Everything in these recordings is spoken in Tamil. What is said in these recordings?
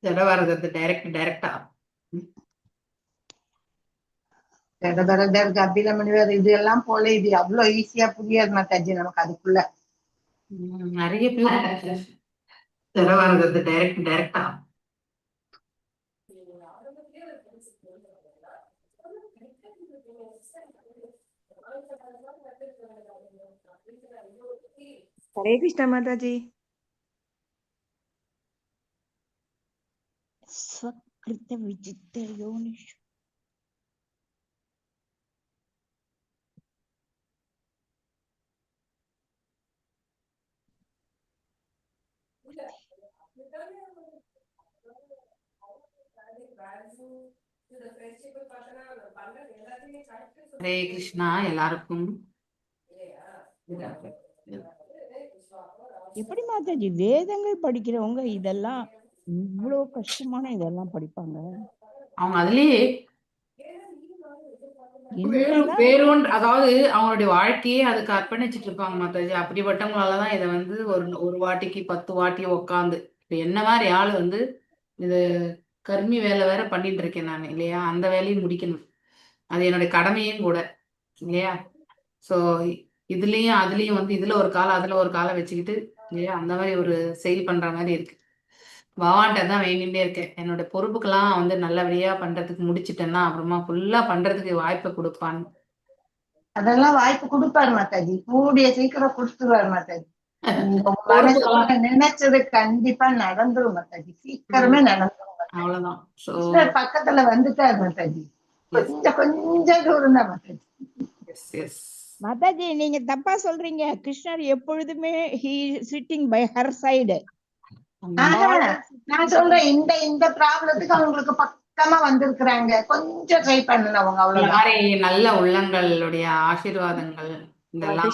ஜடபாரதத்தை டைரக்டா ஜடபரதர் கபிலமுனிவர் இது எல்லாம் போல இது அவ்வளவு ஈஸியா புரியாது மாதாஜி நமக்கு அதுக்குள்ள. நிறைய பேர் ஜடபாரதத்தை டைரக்டா ஹரே கிருஷ்ணா மாதாஜி. ஸ்வக்ருத விசித்திர யோனிஷு. ஹரே கிருஷ்ணா எல்லாருக்கும். எப்படி மாதாஜி வேதங்கள் படிக்கிறவங்க இதெல்லாம் இவ்வளவு கஷ்டமான இதெல்லாம் படிப்பாங்க? அவங்க அதுலயே என்னதான் வேறொன்று, அதாவது அவங்களுடைய வாழ்க்கையே அதுக்கு அர்ப்பணிச்சுட்டு இருப்பாங்க மாதாஜி. அப்படிப்பட்டவங்களாலதான் இதை வந்து ஒரு வாட்டிக்கு 10 வாட்டி உக்காந்து, இப்ப என்ன மாதிரி ஆளு வந்து இது கர்மி வேலை வேற பண்ணிட்டு இருக்கேன் நான் இல்லையா, அந்த வேலையும் முடிக்கணும். அது என்னுடைய கடமையும் கூட இல்லையா. ஸோ இதுலயும் அதுலயும் வந்து இதுல ஒரு காலம் அதுல ஒரு காலம் வச்சுக்கிட்டு இல்லையா, அந்த மாதிரி ஒரு செயல் பண்ற மாதிரி இருக்கு. பகவான்கிட்ட தான் வேண்டிகிட்டே இருக்கேன், என்னோட பொறுப்புக்கெல்லாம் வந்து நல்லபடியா பண்றதுக்கு முடிச்சிட்டேன்னா அப்புறமா ஃபுல்லா பண்றதுக்கு வாய்ப்பை கொடுப்பான்னு. அதெல்லாம் வாய்ப்பு கொடுப்பாரு மாதாஜி, கூடிய சீக்கிரம் கொடுத்துருவாரு மாதாஜி. உங்க மனசுக்குள்ள நினைச்சது கண்டிப்பா நடந்துரும் மாதாஜி, சீக்கிரமே நடந்துரும் மாதாஜி. அவ்வளவுதான். கிருஷ்ணர் பக்கத்துல வந்துட்டாரு மாதாஜி, கொஞ்சம் தூரம் தான் மாதாஜி. மாதாஜி நீங்க தப்பா சொல்றீங்க. கிருஷ்ணர் எப்பொழுதுமே he sitting by her side. நான் சொல்றேன் இந்த ப்ராப்ளத்துக்கு அவங்களுக்கு பக்கமா வந்திருக்கிறாங்க, கொஞ்சம் ட்ரை பண்ணவங்க அவ்வளவுதான். நல்ல உள்ளங்களுடைய ஆசீர்வாதங்கள் இதெல்லாம்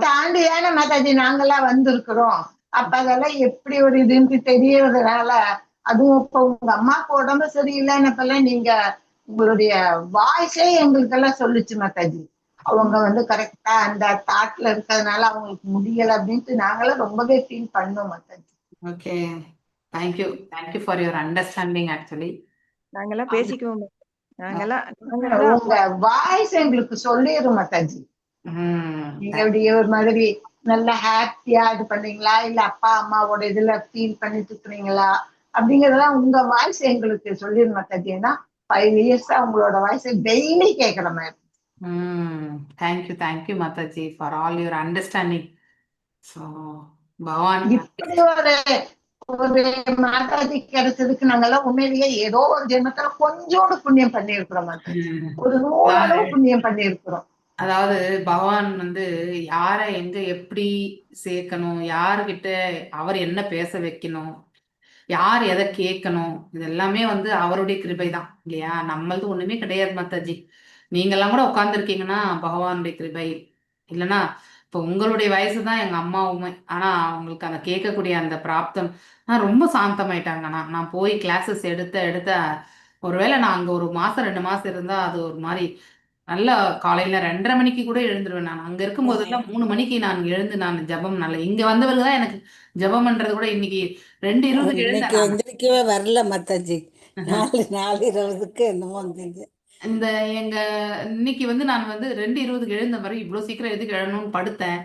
தாண்டியான மாதாஜி நாங்கெல்லாம் வந்திருக்கிறோம். அப்ப அதெல்லாம் எப்படி ஒரு இதுன்னு தெரியறதுனால, அதுவும் இப்ப உங்க அம்மாவுக்கு உடம்பு சரியில்லைன்னப்பெல்லாம் நீங்க உங்களுடைய வாய்ஸே எங்களுக்கு எல்லாம் சொல்லுச்சு மாதாஜி. அவங்க வந்து கரெக்டா அந்த தாட்ல இருக்கிறதுனால அவங்களுக்கு முடியல அப்படின்ட்டு நாங்களாம் ரொம்பவே ஃபீல் பண்ணோம் Mataji. Okay, thank you for your understanding. Actually நாங்கெல்லாம் பேசிக்குவோம். உங்க வாய்ஸ் எங்களுக்கு சொல்லிடும் மாதாஜி. நீங்க அப்படி ஒரு மாதிரி நல்ல ஹாப்பியா இது பண்றீங்களா, இல்ல அப்பா அம்மாவோட இதுல ஃபீல் பண்ணிட்டு இருக்கிறீங்களா அப்படிங்கறதெல்லாம் உங்க வாய்ஸ் எங்களுக்கு சொல்லிடும் மாதாஜி. ஏன்னா 5 இயர்ஸா உங்களோட வாய்ஸ் டெய்லி கேட்கிற மாதிரி. Thank you Mataji for all your understanding. So பகவான் இப்படி ஒரு மாதாஜி கிடைச்சதுக்கு நாங்கெல்லாம் உண்மையிலேயே ஏதோ ஒரு ஜென்மத்துல கொஞ்சோடு புண்ணியம் பண்ணியிருக்கிறோம் மாதாஜி, ஒரு 100 அளவு புண்ணியம் பண்ணியிருக்கிறோம். அதாவது பகவான் வந்து யாரை எங்க எப்படி சேர்க்கணும், யாருகிட்ட அவர் என்ன பேச வைக்கணும், யார் எதை கேட்கணும், இது எல்லாமே வந்து அவருடைய கிருபை தான் இல்லையா. நம்மளது ஒண்ணுமே கிடையாது மாதாஜி. நீங்கெல்லாம் கூட உட்காந்துருக்கீங்கன்னா பகவானுடைய கிருபை. இல்லைன்னா இப்போ உங்களுடைய வயசு தான் எங்க அம்மாவுமே, ஆனா அவங்களுக்கு அந்த கேட்கக்கூடிய அந்த பிராப்தம் ரொம்ப சாந்தமாயிட்டாங்கண்ணா. நான் போய் கிளாஸஸ் எடுத்த ஒருவேளை நான் அங்க 1 மாசம் 2 மாசம் இருந்தா அது ஒரு மாதிரி நல்லா காலையில 2:30 மணிக்கு கூட எழுந்துருவேன். நான் அங்க இருக்கும் போதெல்லாம் 3 மணிக்கு நான் எழுந்து நான் ஜபம் நல்ல இங்க வந்தவர்கள் தான் எனக்கு ஜபம் பண்றது கூட இன்னைக்கு 2:20 எந்திரிக்கவே வரல மாதாஜி. 4:20 என்னமோ வந்தீங்க. இந்த எங்க இன்னைக்கு வந்து நான் வந்து 2:20 எழுந்த பிறகு இவ்வளவு சீக்கிரம் எதுக்கு எழணும்னு படுத்தேன்.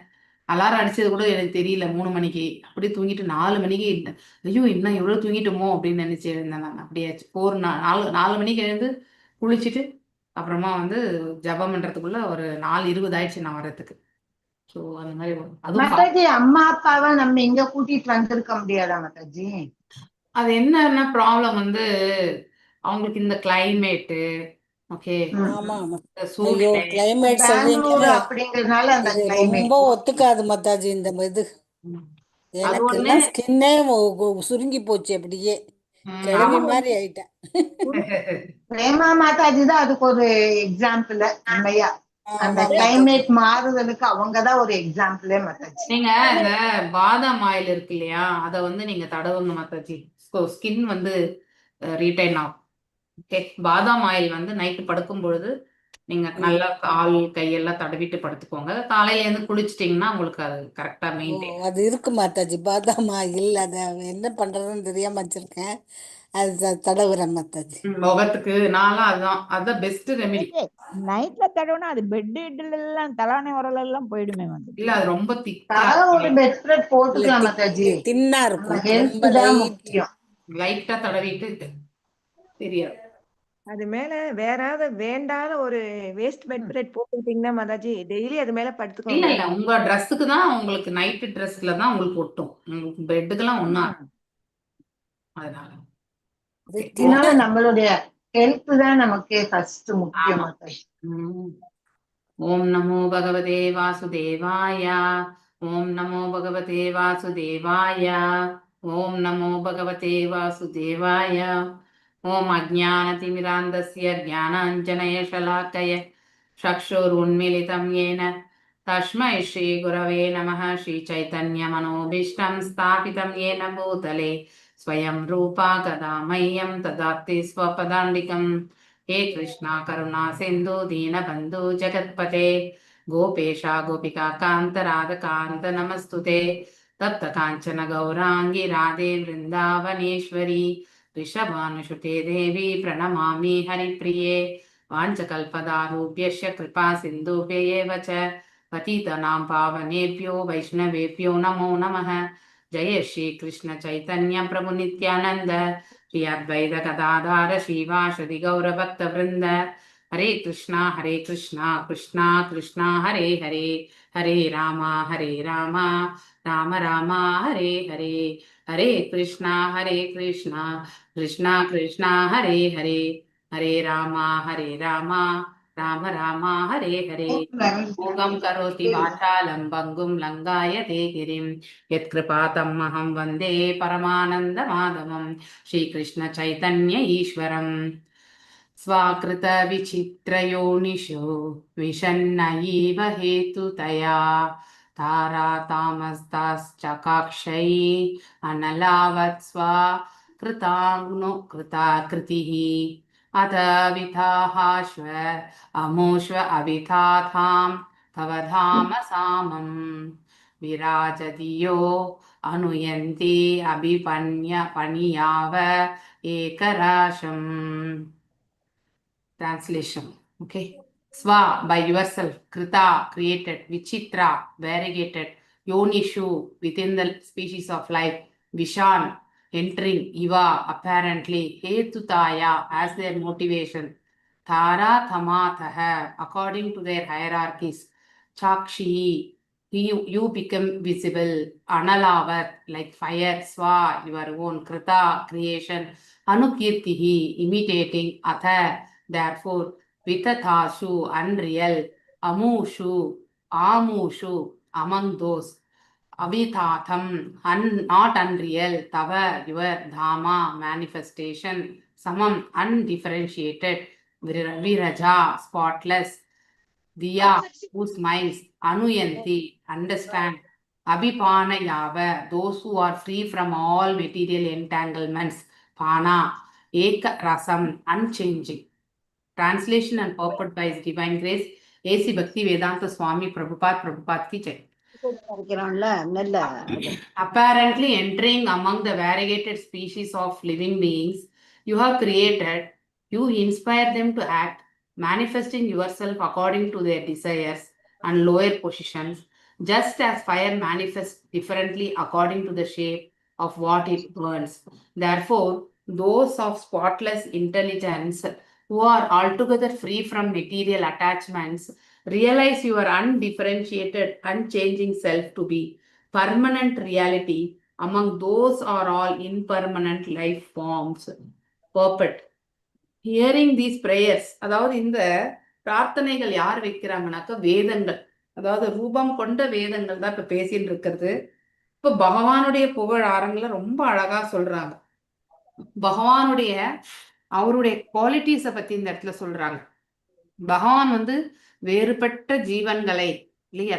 அலாரம் அடிச்சது கூட எனக்கு தெரியல. 3 மணிக்கு அப்படியே தூங்கிட்டு 4 மணிக்கு ஐயோ இன்னும் எவ்வளவு தூங்கிட்டோமோ அப்படின்னு நினைச்சு எழுந்தேன். நான் அப்படியாச்சு 4 மணிக்கு எழுந்து குளிச்சுட்டு அப்புறமா வந்து ஜபம் பண்றதுக்குள்ள ஒரு 4:20 ஆயிடுச்சு நான் வர்றதுக்கு. ஸோ அந்த மாதிரி மாதாஜி அம்மா அப்பாவை நம்ம இங்க கூட்டிட்டு வந்திருக்க முடியாதா மாதாஜி? அது என்னன்னா ப்ராப்ளம் வந்து அவங்களுக்கு இந்த கிளைமேட்டு, ஓகே கிளைமேட் அப்படிங்கறதுனால அந்த ரொம்ப ஒத்துக்காது மாதாஜி. இந்த இது எனக்கு ஸ்கின்னே சுருங்கி போச்சு, அப்படியே கிழவி மாதிரி ஆயிட்டேன். பிரேமா மாதாஜி தான் அதுக்கு ஒரு எக்ஸாம்பிள். உண்மையா அந்த கிளைமேட் மாறுதலுக்கு அவங்கதான் ஒரு எக்ஸாம்பிளே மாதாஜி. நீங்க இந்த பாதாம் ஆயில் இருக்கு இல்லையா, அதை வந்து நீங்க தடவுங்க மாதாஜி. ஸ்கின் வந்து ரீட்டைன் ஆகும். ஓகே, பாதாம் ஆயில் வந்து நைட்டு படுக்கும் பொழுது நீங்க நல்லா கால் கையெல்லாம் தடவிட்டு படுத்துக்கோங்க. காலையில இருந்து குளிச்சிட்டிங்கன்னா உங்களுக்கு அது கரெக்டா ஓ மெயின்டைன். அது இருக்கு மாதாஜி, பாதாமா இல்லை, அதை என்ன பண்ணுறதுன்னு தெரியாம வச்சிருக்கேன். அது தடவுறேன் மாதாஜி. முகத்துக்கு நான்லாம் அதுதான் பெஸ்ட் ரெமெடி. நைட்ல தடவுனா அது பெட் எல்லாம் தலானை உரல் எல்லாம் போயிடுமே வந்து. இல்ல அது ரொம்ப திக்கா தலை ஒரு பெட் ஸ்ப்ரெட் இல்லை, போட்டுக்கலாம் மாதாஜி. தின்னா நம்ம இருக்கும், ஹெல்த் ரொம்ப தான் லைட். முக்கியம். லைட்டா தடவிட்டு தெரியாது. அது மேல வேறாவது வேண்டாத ஒரு வேஸ்ட் பெட் பிரெட் போட்டுக்கிட்டீங்கன்னா மாதாஜி டெய்லி அது மேல இல்ல படுத்துக்கோங்க. இல்ல உங்க ட்ரெஸ்ஸுக்கு தான் உங்களுக்கு நைட்டு ட்ரெஸ்ல தான் உங்களுக்கு ஒட்டும். உங்களுக்கு பெட்டுக்கெல்லாம் ஒண்ணா அதனால. அது Okay. தின்னா அதனால நம்மளுடைய ஹெல்த் தான் நமக்கு ஃபர்ஸ்ட் முக்கியம் ஆமா. மாதாஜி. ஓம் நமோ பகவதே வாசுதேவாய. ஓம் நமோ பகவதே வாசுதேவாய. ஓம் நமோ பகவதே வாசுதேவாய. ஓம் அஜ்ஞானதிமிராந்தஸ்ய ஞானாஞ்சனயशलाकय चक्षुरुन्मीलितं येन तस्मै श्रीगुरवे नमः. श्रीचैतन्यमनोभीष्टं स्थापितं येन भूतले स्वयं रूपा कदा मह्यं ददाति स्वपदान्तिकम्. हे कृष्णा करुणा सिन्धु दीनबन्धु जगत्पते गोपेशा गोपिका कान्त राधकान्त नमस्तुते. तप्त काञ्चन गौराङ्गी राधे वृन्दावनेश्वरी वृषभानुसुते देवी प्रणमामि हरिप्रिये. वाञ्छकल्पदारूप्यश्च कृपा सिन्धुभ्येव च पतितानां पावनेभ्यो वैष्णवेभ्यो नमो नमः. जय श्री कृष्ण चैतन्य प्रभु नित्यानंद श्री अद्वैत गदाधार श्रीवासदि गौरभक्त वृंद. हरे कृष्णा कृष्णा कृष्णा हरे हरे, हरे राम राम राम हरे हरे. हरे कृष्णा कृष्णा कृष्णा हरे हरे, हरे राम राम राम हरे हरे. मूगं करोति वाचालं भङ्गुं लङ्घयते गिरिं यत्कृपातमहं वन्दे परमानन्दमाधवं. श्रीकृष्ण चैतन्य ईश्वरम्. स्वाकृतविचित्रयोनिषु विषन्नयैव हेतुतया तारातामस्ताश्चकाक्षै अनलावत्स्वा कृताकृतिः अथ विथाहाश्व अमोष्व अविथाथां तव धाम सामं विराजधियो अनुयन्ति अभिपन्याव एकराशम्. Translation. Okay. Swa, by yourself. Krita, created. Vichitra, variegated. Yonishu, within the species of life. Vishan, entering. Iva, apparently. Hetutaya, as their motivation. Tara, Thamatha, according to their hierarchies. Chakshi, you become visible. Analavat, like fire. Swa, your own. Krita, creation. Anukirtihi, imitating. Atha, therefore, Vitathasu, unreal. Amushu, Amushu, among those. Avithatham, not unreal. Tava, your. Dhama, manifestation. Samam, undifferentiated. Viraja, spotless. Diya, whose minds. Anuyanti, understand. Abhipanayava, those who are free from all material entanglements. Pana, Eka Rasam, unchanging. Translation and purport by His Divine Grace A.C. Bhakti Vedanta Swami Prabhupada ki jai. Apparently entering among the variegated species of living beings you have created, you inspire them to act, manifesting yourself according to their desires and lower positions, just as fire manifests differently according to the shape of what it burns. Therefore, those of spotless intelligence who are altogether free from material attachments realize your undifferentiated, unchanging self to be permanent reality among those are all impermanent life forms. Purport. Hearing these prayers, அதாவது இந்த பிரார்த்தனைகள் யார் வைக்கிறாங்கனாக்க வேதங்கள், அதாவது ரூபம் கொண்ட வேதங்கள் தான் இப்ப பேசிட்டு இருக்கிறது. இப்ப பகவானுடைய புகழ் ஆரங்களை ரொம்ப அழகா சொல்றாங்க. பகவானுடைய அவருடைய குவாலிட்டிஸை பத்தி இந்த இடத்துல சொல்றாங்க. பகவான் வேறுபட்ட ஜீவன்களை இல்லையா,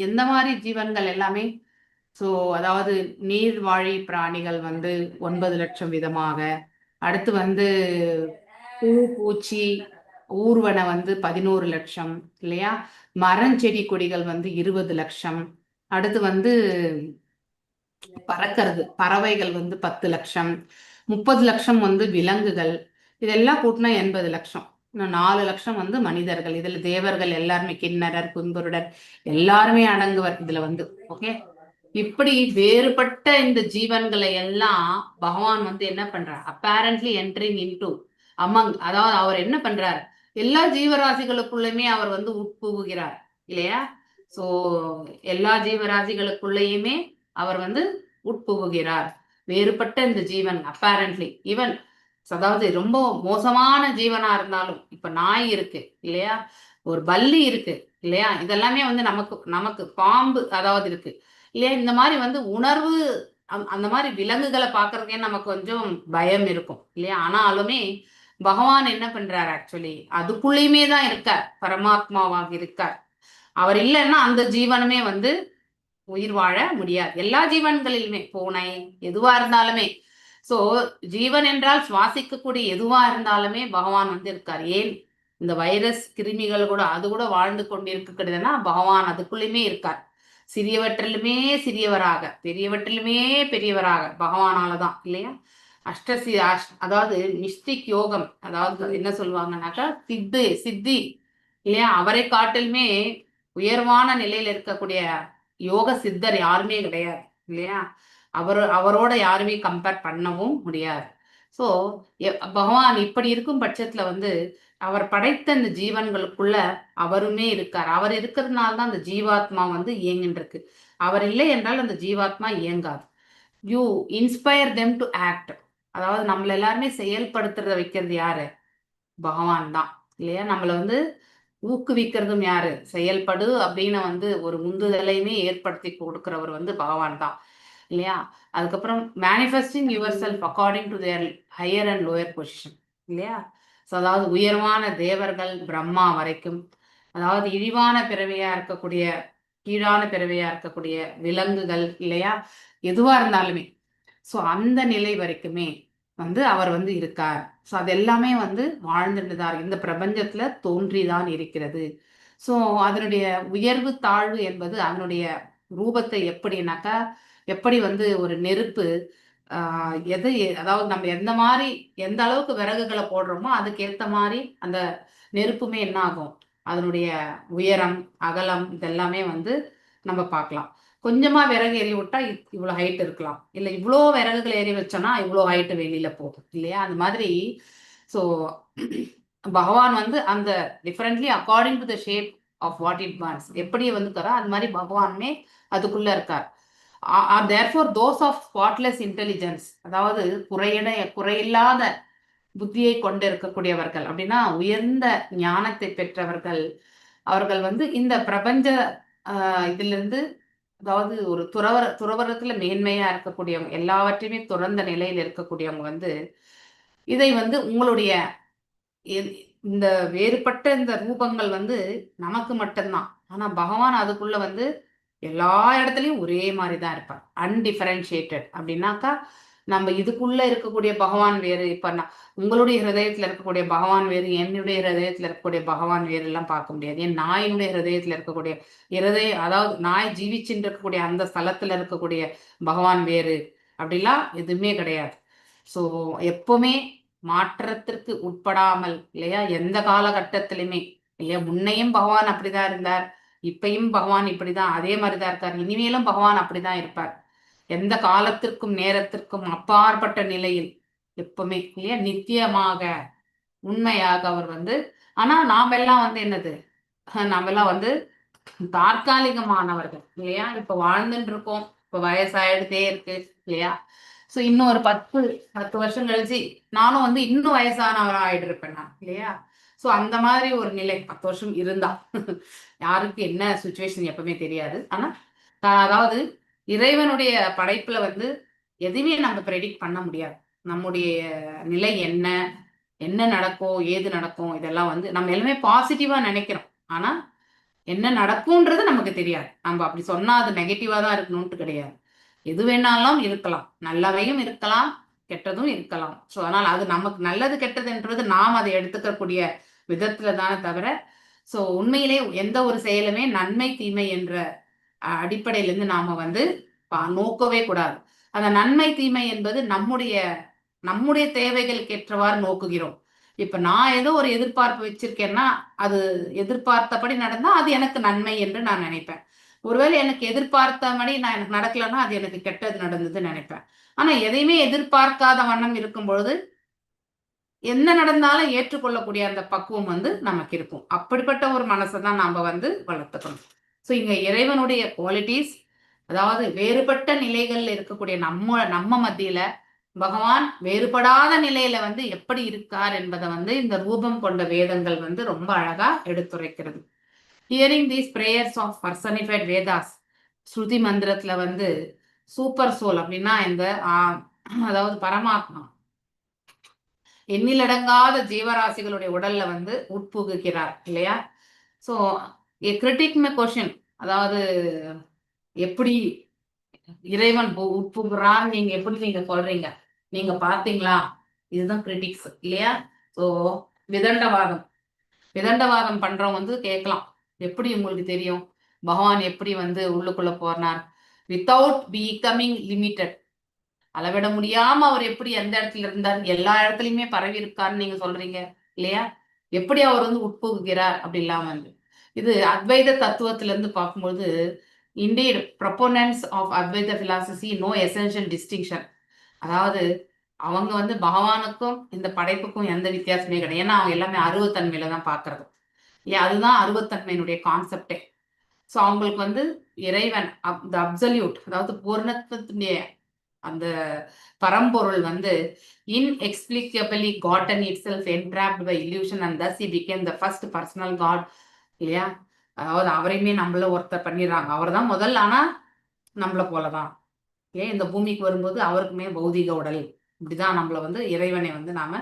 எந்த மாதிரி ஜீவன்கள் எல்லாமே. ஸோ அதாவது நீர்வாழி பிராணிகள் 9 லட்சம் விதமாக, அடுத்து புழு பூச்சி ஊர்வன வந்து 11 லட்சம் இல்லையா, மரஞ்செடி கொடிகள் வந்து 20 லட்சம், அடுத்து வந்து பறவைகள் வந்து 10 லட்சம், 30 லட்சம் வந்து விலங்குகள், இதெல்லாம் கூட்டினா 80 லட்சம். இன்னும் 4 லட்சம் வந்து மனிதர்கள். இதுல தேவர்கள் எல்லாருமே, கிண்ணறர் கும்புருடர் எல்லாருமே அடங்குவர் இதுல வந்து. ஓகே, இப்படி வேறுபட்ட இந்த ஜீவன்களை எல்லாம் பகவான் வந்து என்ன பண்றார், அப்பேரண்ட்லி என்ட்ரிங் இன்டு அமங், அதாவது அவர் என்ன பண்றார், எல்லா ஜீவராசிகளுக்குள்ளயுமே அவர் வந்து உட்புகுகிறார் இல்லையா. சோ எல்லா ஜீவராசிகளுக்குள்ளேயுமே அவர் வந்து உட்புகுகிறார். வேறுபட்ட இந்த ஜீவன் அப்பேரண்ட்லி ஈவன், அதாவது ரொம்ப மோசமான ஜீவனா இருந்தாலும், இப்ப நாய் இருக்கு இல்லையா, ஒரு பல்லி இருக்கு இல்லையா, இதெல்லாமே வந்து நமக்கு நமக்கு பாம்பு அதாவது இருக்கு இல்லையா, இந்த மாதிரி வந்து உணர்வு அந்த மாதிரி விலங்குகளை பார்க்கறதுக்கே நமக்கு கொஞ்சம் பயம் இருக்கும் இல்லையா. ஆனாலுமே பகவான் என்ன பண்றார், ஆக்சுவலி அதுக்குள்ளேயுமே தான் இருக்கார், பரமாத்மாவாக இருக்கார். அவர் இல்லைன்னா அந்த ஜீவனுமே வந்து உயிர் வாழ முடியாது. எல்லா ஜீவன்களிலுமே, பூனை எதுவா இருந்தாலுமே, சோ ஜீவன் என்றால் சுவாசிக்கக்கூடிய எதுவா இருந்தாலுமே பகவான் வந்து இருக்கார். ஏன் இந்த வைரஸ் கிருமிகள் கூட அது கூட வாழ்ந்து கொண்டிருக்கிறதுனா பகவான் அதுக்குள்ளேயுமே இருக்கார். சிறியவற்றிலுமே சிறியவராக, பெரியவற்றிலுமே பெரியவராக பகவானாலதான் இல்லையா. அதாவது மிஸ்டிக் யோகம், அதாவது என்ன சொல்லுவாங்கன்னாக்கா சித்தி இல்லையா, அவரை காட்டிலுமே உயர்வான நிலையில இருக்கக்கூடிய யோக சித்தர் யாருமே கிடையாது இல்லையா. அவரோட யாருமே கம்பேர் பண்ணவும் முடியாது. சோ பகவான் இப்படி இருக்கும் பட்சத்துல வந்து அவர் படைத்த இந்த ஜீவன்களுக்குள்ள அவருமே இருக்கார். அவர் இருக்கிறதுனால தான் அந்த ஜீவாத்மா வந்து இயங்கின்றிருக்கு. அவர் இல்லை என்றால் அந்த ஜீவாத்மா இயங்காது. You inspire them to act, அதாவது நம்மள எல்லாருமே செயல்படுத்துறத வைக்கிறது யாரு, பகவான் தான் இல்லையா. நம்மள வந்து ஊக்குவிக்கிறதும் யாரு, செயல்படு அப்படின்னு வந்து ஒரு உந்துதலையுமே ஏற்படுத்தி கொடுக்கிறவர் வந்து பகவான் தான் இல்லையா. அதுக்கப்புறம் manifesting your self according to their higher and lower position இல்லையா. ஸோ அதாவது உயர்வான தேவர்கள் பிரம்மா வரைக்கும், அதாவது இழிவான பிறவியா இருக்கக்கூடிய, கீழான பிறவியா இருக்கக்கூடிய விலங்குகள் இல்லையா, எதுவா இருந்தாலுமே, ஸோ அந்த நிலை வரைக்குமே வந்து அவர் வந்து இருக்கார். ஸோ அது எல்லாமே வந்து வாழ்ந்துட்டுதான் இந்த பிரபஞ்சத்துல தோன்றிதான் இருக்கிறது. ஸோ அதனுடைய உயர்வு தாழ்வு என்பது அதனுடைய ரூபத்தை எப்படின்னாக்கா, எப்படி வந்து ஒரு நெருப்பு அதாவது நம்ம எந்த மாதிரி எந்த அளவுக்கு விறகுகளை போடுறோமோ அதுக்கு ஏத்த மாதிரி அந்த நெருப்புமே என்ன ஆகும், அதனுடைய உயரம் அகலம் இதெல்லாமே வந்து நம்ம பார்க்கலாம். கொஞ்சமா விறகு எறி விட்டா இவ்வளவு ஹைட் இருக்கலாம், இல்ல இவ்வளோ விறகுகள் ஏறி வச்சோம்னா இவ்வளோ ஹைட் வெளியில போகும் இல்லையா. அந்த மாதிரி ஸோ பகவான் வந்து அந்த differently according to the shape of what it wants, எப்படி வந்து தரா அது மாதிரி பகவானுமே அதுக்குள்ள இருக்கார். therefore those of spotless intelligence, அதாவது குறையில்லாத புத்தியை கொண்டு இருக்கக்கூடியவர்கள் அப்படின்னா உயர்ந்த ஞானத்தை பெற்றவர்கள், அவர்கள் வந்து இந்த பிரபஞ்ச இதுல இருந்து, அதாவது ஒரு துறவரத்துல மேன்மையா இருக்கக்கூடியவங்க, எல்லாவற்றையுமே துறந்த நிலையில இருக்கக்கூடியவங்க வந்து இதை வந்து உங்களுடைய இந்த வேறுபட்ட இந்த ரூபங்கள் வந்து நமக்கு மட்டும்தான். ஆனா பகவான் அதுக்குள்ள வந்து எல்லா இடத்துலயும் ஒரே மாதிரி தான் இருப்பார், அன்டிஃபரன்ஷியேட்டட். அப்படின்னாக்கா நம்ம இதுக்குள்ள இருக்கக்கூடிய பகவான் வேறு, இப்ப உங்களுடைய ஹிருதயத்துல இருக்கக்கூடிய பகவான் வேறு, என்னுடைய ஹிருதயத்துல இருக்கக்கூடிய பகவான் வேறு எல்லாம் பார்க்க முடியாது. என் நாயினுடைய ஹிருதயத்துல இருக்கக்கூடிய அதாவது நாய் ஜீவிச்சுட்டு இருக்கக்கூடிய அந்த ஸ்தலத்துல இருக்கக்கூடிய பகவான் வேறு அப்படிலாம் எதுவுமே கிடையாது. ஸோ எப்பவுமே மாற்றத்திற்கு உட்படாமல் இல்லையா, எந்த காலகட்டத்திலுமே இல்லையா, முன்னையும் பகவான் அப்படிதான் இருந்தார், இப்பயும் பகவான் இப்படிதான் அதே மாதிரிதான் இருக்கார், இனிமேலும் பகவான் அப்படிதான் இருப்பார். எந்த காலத்திற்கும் நேரத்திற்கும் அப்பாற்பட்ட நிலையில் எப்பவுமே இல்லையா, நித்தியமாக உண்மையாக அவர் வந்து. ஆனா நாமெல்லாம் வந்து என்னது, நாமெல்லாம் வந்து தற்காலிகமானவர்கள் இல்லையா. இப்ப வாழ்ந்துட்டு இருக்கோம், இப்ப வயசாயிடுதே இருக்கு இல்லையா. சோ இன்னும் ஒரு 10 வருஷம் கழிச்சு நானும் வந்து இன்னும் வயசானவரா ஆயிட்டு இருப்பேன் நான் இல்லையா. சோ அந்த மாதிரி ஒரு நிலை 10 வருஷம் இருந்தா யாருக்கு என்ன சுச்சுவேஷன் எப்பவுமே தெரியாது. ஆனா அதாவது இறைவனுடைய படைப்புல வந்து எதுவுமே நம்ம ப்ரெடிக்ட் பண்ண முடியாது. நம்முடைய நிலை என்ன, என்ன நடக்கும், ஏது நடக்கும், இதெல்லாம் வந்து நம்ம எல்லாமே பாசிட்டிவா நினைக்கிறோம். ஆனா என்ன நடக்கும்ன்றது நமக்கு தெரியாது. நம்ம அப்படி சொன்னா அது நெகட்டிவா தான் இருக்கணும்ட்டு கிடையாது. எது வேணாலும் இருக்கலாம், நல்லவையும் இருக்கலாம், கெட்டதும் இருக்கலாம். ஸோ அதனால அது நமக்கு நல்லது கெட்டதுன்றது நாம் அதை எடுத்துக்கக்கூடிய விதத்துல தானே தவிர, சோ உண்மையிலே எந்த ஒரு செயலுமே நன்மை தீமை என்ற அடிப்படையில இருந்து நாம வந்து நோக்கவே கூடாது. அந்த நன்மை தீமை என்பது நம்முடைய தேவைகளுக்கு ஏற்றவாறு நோக்குகிறோம். இப்ப நான் ஏதோ ஒரு எதிர்பார்ப்பு வச்சிருக்கேன்னா, அது எதிர்பார்த்தபடி நடந்தா அது எனக்கு நன்மை என்று நான் நினைப்பேன். ஒருவேளை எனக்கு எதிர்பார்த்தபடி எனக்கு நடக்கலைன்னா அது எனக்கு கெட்டது நடந்ததுன்னு நினைப்பேன். ஆனா எதையுமே எதிர்பார்க்காத வண்ணம் இருக்கும் பொழுது என்ன நடந்தாலும் ஏற்றுக்கொள்ளக்கூடிய அந்த பக்குவம் வந்து நமக்கு இருக்கும். அப்படிப்பட்ட ஒரு மனசை தான் நாம வந்து வளர்த்துக்கணும். ஸோ இங்க இறைவனுடைய குவாலிட்டிஸ், அதாவது வேறுபட்ட நிலைகள்ல இருக்கக்கூடிய நம்ம மத்தியில பகவான் வேறுபடாத நிலையில வந்து எப்படி இருக்கார் என்பதை வந்து இந்த ரூபம் கொண்ட வேதங்கள் வந்து ரொம்ப அழகா எடுத்துரைக்கிறது. Hearing these prayers of personified Vedas, Shruti மந்திரத்துல வந்து சூப்பர் சோல் அப்படின்னா இந்த அதாவது பரமாத்மா எண்ணிலடங்காத ஜீவராசிகளுடைய உடல்ல வந்து உட்புகுகிறார் இல்லையா? ஸோ கிரிட்டிக் கொஷின், அதாவது எப்படி இறைவன் உட்புகுறான் நீங்க எப்படி நீங்க சொல்றீங்க, நீங்க பாத்தீங்களா? இதுதான் கிரிட்டிக்ஸ் இல்லையா? ஸோ விதண்டவாதம் பண்றவங்க வந்து கேட்கலாம், எப்படி உங்களுக்கு தெரியும் பகவான் எப்படி வந்து உள்ளுக்குள்ள போறார் வித்தவுட் பிகமிங் லிமிட்டட்? அளவிட முடியாம அவர் எப்படி எந்த இடத்துல இருந்தார், எல்லா இடத்துலயுமே பரவி இருக்காருன்னு நீங்க சொல்றீங்க இல்லையா? எப்படி அவர் வந்து உட்புகுகிறார் அப்படி இல்லாம வந்து இது அத்வைத தத்துவத்துல இருந்து பார்க்கும்போது, இண்டீட் ப்ரொபோனன்ட்ஸ் ஆஃப் அத்வைத பிலாசபி நோ எசென்ஷியல் டிஸ்டிங்ஷன். அதாவது அவங்க வந்து பகவானுக்கும் இந்த படைப்புக்கும் எந்த வித்தியாசமே கிடையாது. ஏன்னா அவங்க எல்லாமே அருவத்தன்மையில தான் பாக்குறது இல்லையா? அதுதான் அருவத்தன்மையினுடைய கான்செப்டே. ஸோ அவங்களுக்கு வந்து இறைவன் த அப்சல்யூட், அதாவது பூர்ணத்துவத்தினுடைய அந்த பரம்பொருள் வந்து inexplicably gotten itself entrapped by illusion and thus he became the first personal god இல்லையா? அதாவது அவரையுமே நம்மள ஒருத்தர் பண்ணிடுறாங்க. அவர் தான் முதல், ஆனா நம்மள போலதான். ஏன் இந்த பூமிக்கு வரும்போது அவருக்குமே பௌதிக உடல், இப்படிதான் நம்மள வந்து இறைவனை வந்து நாம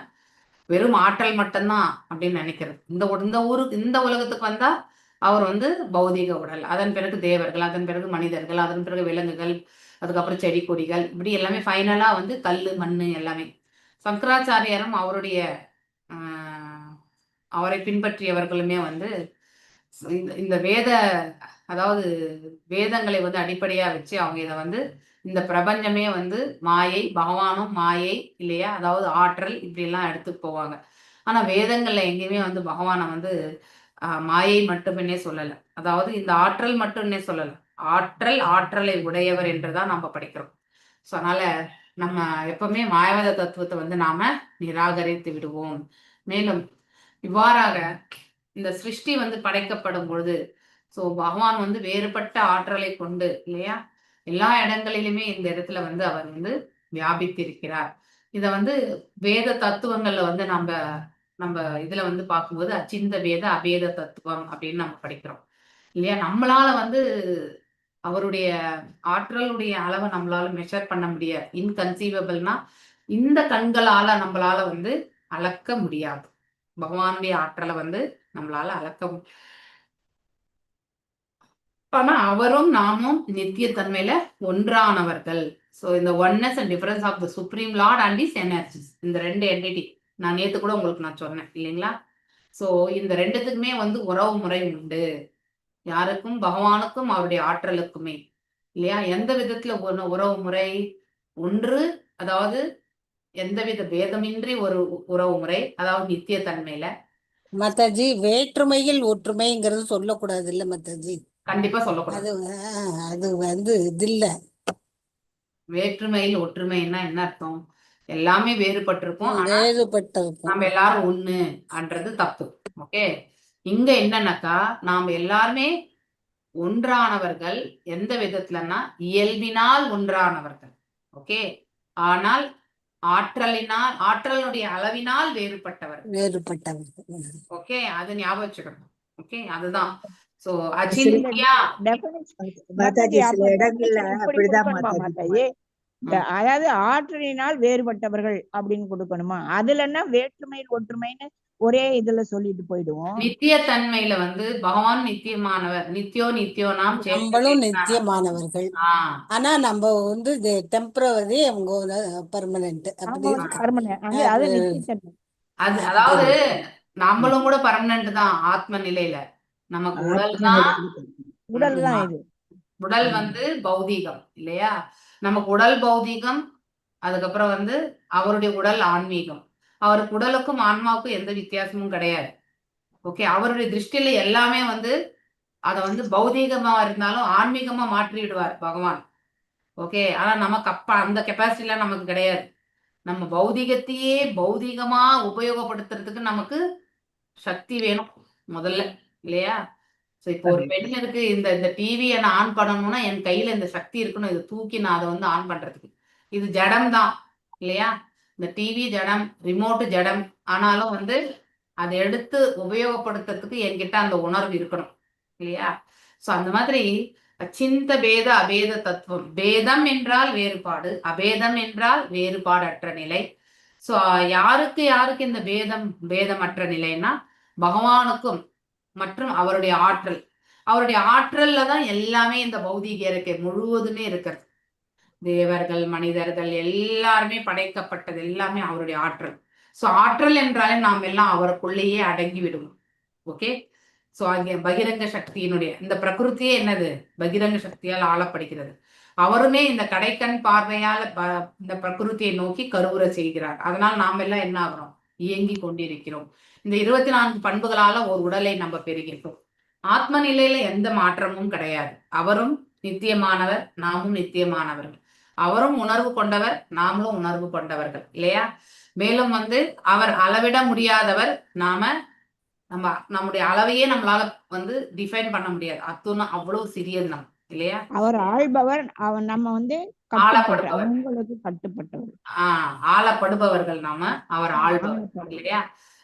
வெறும் ஆற்றல் மட்டும்தான் அப்படின்னு நினைக்கிறது. இந்த உலகத்துக்கு வந்தா அவர் வந்து பௌதிக உடல், அதன் பிறகு தேவர்கள், அதன் பிறகு மனிதர்கள், அதன் பிறகு விலங்குகள், அதுக்கப்புறம் செடி கொடிகள், இப்படி எல்லாமே ஃபைனலா வந்து கல்லு மண்ணு எல்லாமே. சங்கராச்சாரியாரும் அவரை பின்பற்றியவர்களுமே வந்து இந்த அதாவது வேதங்களை வந்து அடிப்படையா வச்சு அவங்க இதை வந்து இந்த பிரபஞ்சமே வந்து மாயை, பகவானும் மாயை இல்லையா? அதாவது ஆற்றல், இப்படி எல்லாம் எடுத்து போவாங்க. ஆனா வேதங்கள்ல எங்கேயுமே வந்து பகவானை வந்து மாயை மட்டுமே சொல்லல, அதாவது இந்த ஆற்றல் மட்டுமே சொல்லல, ஆற்றலை உடையவர் என்றுதான் நம்ம படிக்கிறோம். ஸோ அதனால நம்ம எப்பவுமே மாயவாத தத்துவத்தை வந்து நாம நிராகரித்து விடுவோம். மேலும் இவ்வாறாக இந்த சிருஷ்டி வந்து படைக்கப்படும் பொழுது ஸோ பகவான் வந்து வேறுபட்ட ஆற்றலை கொண்டு இல்லையா எல்லா இடங்களிலுமே இந்த இடத்துல வந்து அவர் வந்து வியாபித்திருக்கிறார். இத வந்து வேத தத்துவங்கள்ல வந்து நம்ம இதுல வந்து பார்க்கும்போது அச்சிந்த வேத அபேத தத்துவம் அப்படின்னு நம்ம படிக்கிறோம் இல்லையா? நம்மளால வந்து அவருடைய ஆற்றலுடைய அளவை நம்மளால மெஷர் பண்ண முடியாது. இன்கன்சீவபிள்னா இந்த கண்களால நம்மளால வந்து அளக்க முடியாது. பகவானுடைய ஆற்றலை வந்து நம்மளால அளக்க ஆனா அவரும் நாமும் நித்திய தன்மையில ஒன்றானவர்கள். ஸோ இந்த oneness and difference of the supreme lord and is energies, இந்த ரெண்டு என்டிட்டி நான் நேத்து கூட உங்களுக்கு நான் சொன்னேன் இல்லைங்களா? ஸோ இந்த ரெண்டுத்துக்குமே வந்து உறவு முறை உண்டு, யாருக்கும் பகவானுக்கும் அவருடைய ஆற்றலுக்குமே இல்லையா? எந்த விதத்துல உறவு முறை ஒன்று, அதாவது எந்தவித பேதமின்றி ஒரு உறவு முறை, அதாவது நித்திய தன்மையில. மாதாஜி வேற்றுமையில் ஒற்றுமைங்கிறது சொல்லக்கூடாது இல்ல மாதாஜி? கண்டிப்பா சொல்லக்கூடாது. அது வந்து இது இல்ல. வேற்றுமையில் ஒற்றுமைன்னா என்ன அர்த்தம்? எல்லாமே வேறுபட்டிருக்கும், நம்ம எல்லாரும் ஒண்ணுன்றது தப்பு. ஓகே, இங்க என்னன்னாக்கா நாம எல்லாருமே ஒன்றானவர்கள். எந்த விதத்துலன்னா இயல்பினால் ஒன்றானவர்கள். ஓகே, ஆனால் ஆற்றலுடைய அளவினால் வேறுபட்டவர்கள். ஓகே, அது ஞாபகம் வச்சுக்கணும். ஓகே, அதுதான். சோ அச்சிந்தியா அதாவது ஆற்றலினால் வேறுபட்டவர்கள் அப்படின்னு கொடுக்கணுமா? அதுலன்னா வேற்றுமையில் ஒற்றுமைன்னு ஒரே இதுல சொல்லிட்டு போயிடுவோம். நித்திய தன்மையில வந்து பகவான் நித்தியமானவர், நித்தியோ நாம் நம்மளும் நித்தியமானவர்கள். ஆனா நம்ம வந்து டெம்பரவரி, அவங்க பெர்மனன்ட். அதாவது நம்மளும் கூட பர்மனன்ட் தான் ஆத்ம நிலையில. நமக்கு உடல் ஆத்ம தான். நிலையில உடல் தான் ஆமா. இது. உடல் வந்து பௌதீகம் இல்லையா? நமக்கு உடல் பௌதீகம், அதுக்கப்புறம் வந்து அவருடைய உடல் ஆன்மீகம். அவருக்கு உடலுக்கும் ஆன்மாவுக்கும் எந்த வித்தியாசமும் கிடையாது. ஓகே, அவருடைய திருஷ்டியில எல்லாமே வந்து அதை வந்து பௌதீகமா இருந்தாலும் ஆன்மீகமா மாற்றி விடுவார் பகவான். ஓகே, ஆனா நமக்கு அந்த கெப்பாசிட்டிலாம் நமக்கு கிடையாது. நம்ம பௌதீகத்தையே பௌதீகமா உபயோகப்படுத்துறதுக்கு நமக்கு சக்தி வேணும் முதல்ல, இல்லையா? ஸோ இப்போ ஒரு பெண் இருக்கு, இந்த இந்த டிவியை நான் ஆன் பண்ணணும்னா என் கையில இந்த சக்தி இருக்கணும், இதை தூக்கி நான் அதை வந்து ஆன் பண்றதுக்கு. இது ஜடம் தான் இல்லையா? இந்த டிவி ஜடம், ரிமோட்டு ஜடம். ஆனாலும் வந்து அதை எடுத்து உபயோகப்படுத்துறதுக்கு என்கிட்ட அந்த உணர்வு இருக்கணும் இல்லையா? ஸோ அந்த மாதிரி அச்சிந்த பேத அபேத தத்துவம். பேதம் என்றால் வேறுபாடு, அபேதம் என்றால் வேறுபாடற்ற நிலை. ஸோ யாருக்கு யாருக்கு இந்த பேதமற்ற நிலைன்னா பகவானுக்கும் மற்றும் அவருடைய ஆற்றல். அவருடைய ஆற்றல்ல தான் எல்லாமே இந்த பௌதீக இயற்கை முழுவதுமே இருக்கிறது. தேவர்கள், மனிதர்கள் எல்லாருமே படைக்கப்பட்டது எல்லாமே அவருடைய ஆற்றல். ஸோ ஆற்றல் என்றாலே நாம் எல்லாம் அவருக்குள்ளேயே அடங்கி விடுவோம். ஓகே, ஸோ அங்கே பகிரங்க சக்தியினுடைய இந்த பிரகிருத்தியே என்னது? பகிரங்க சக்தியால் ஆளப்படுகிறது. அவருமே இந்த கடைக்கண் பார்வையால் இந்த பிரகிருத்தியை நோக்கி கருவுற செய்கிறார். அதனால் நாம் எல்லாம் என்ன ஆகிறோம்? இயங்கி கொண்டிருக்கிறோம். இந்த 24 பண்புகளால ஒரு உடலை நம்ம பெறுகின்றோம். ஆத்ம நிலையில எந்த மாற்றமும் கிடையாது. அவரும் நித்தியமானவர், நாமும் நித்தியமானவர்கள். அவரும் உணர்வு கொண்டவர், நாமளும் உணர்வு கொண்டவர்கள் இல்லையா? மேலும் வந்து அவர் அளவிட முடியாதவர். நம்முடைய அளவையே நம்மளால வந்து டிஃபைன் பண்ண முடியாது. அவ்வளவு சிறியது நம்ம இல்லையா? அவர் ஆள்பவர், அவர் நம்ம வந்து ஆளப்படுபவர். உங்களுக்கு கட்டுப்பட்டவர். ஆளப்படுபவர்கள் நாம, அவர் ஆள்பவர் இல்லையா?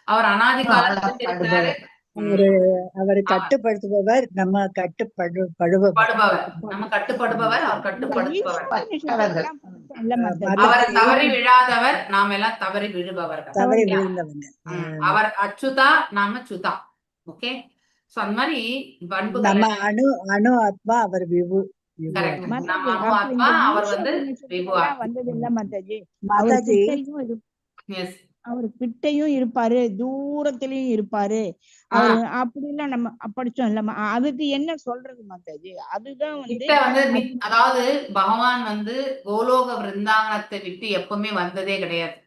அவர் அனாதி காலத்துல இருக்காரு. அவர் கட்டுப்படுத்துபவர், நம்ம கட்டுப்படுபவர். நம்ம கட்டுப்படுபவர், அவர் கட்டுப்படுத்துபவர். ஈஸ்வரர்கள். அவர் தவறி விழாதவர், நாம் எல்லாம் தவறி விழுபவர்கள். தவறி விழுந்தவங்க. அவர் அச்சுதா, நாம சுதா. ஓகே, சோ அந்த மாதிரி பண்புகள். நம்ம அணு ஆத்மா, அவர் விபு. கரெக்ட். மாதாஜி, நம்ம அப்ப ஆத்மா, இந்த அவர் வந்து ஈஸ்வர விபுவா. நிச்சயம் வந்தது இல்ல மாதாஜி. அவர் மாதாஜி, கிட்டையும் எஸ். அவர் கிட்டையும் இருப்பாரு, தூரத்திலயும் இருப்பாரு. அவரு அப்படிலாம் நம்ம படிச்சோம் இல்ல. அதுக்கு என்ன சொல்றது மாதாஜி? அதுதான் வந்து கிட்ட வந்து அதாவது பகவான் வந்து கோலோக விருந்தாவனத்தை விட்டு எப்பவுமே வந்ததே கிடையாது.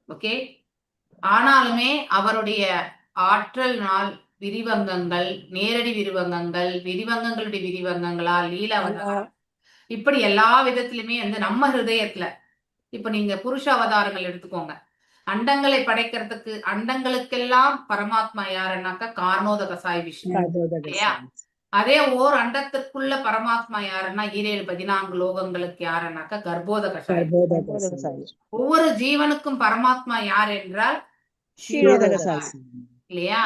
ஓகே, ஆனாலுமே அவருடைய ஆற்றல்னால் விரிவங்கங்கள், நேரடி விரிவங்கங்கள், விரிவங்கங்களுடைய விரிவங்கங்களா, லீலாவதாரம், இப்படி எல்லா விதத்திலுமே வந்து நம்ம ஹிருதயத்துல, இப்ப நீங்க புருஷ அவதாரங்கள் எடுத்துக்கோங்க. அண்டங்களை படைக்கிறதுக்கு, அண்டங்களுக்கெல்லாம் பரமாத்மா யாருன்னாக்கா காரணோதகசாய் விஷ்ணு இல்லையா? அதே ஓர் அண்டத்திற்குள்ள பரமாத்மா யாருன்னா 14 லோகங்களுக்கு யாருன்னாக்கா கர்ப்போதகசாய். ஒவ்வொரு ஜீவனுக்கும் பரமாத்மா யார் என்றால் இல்லையா?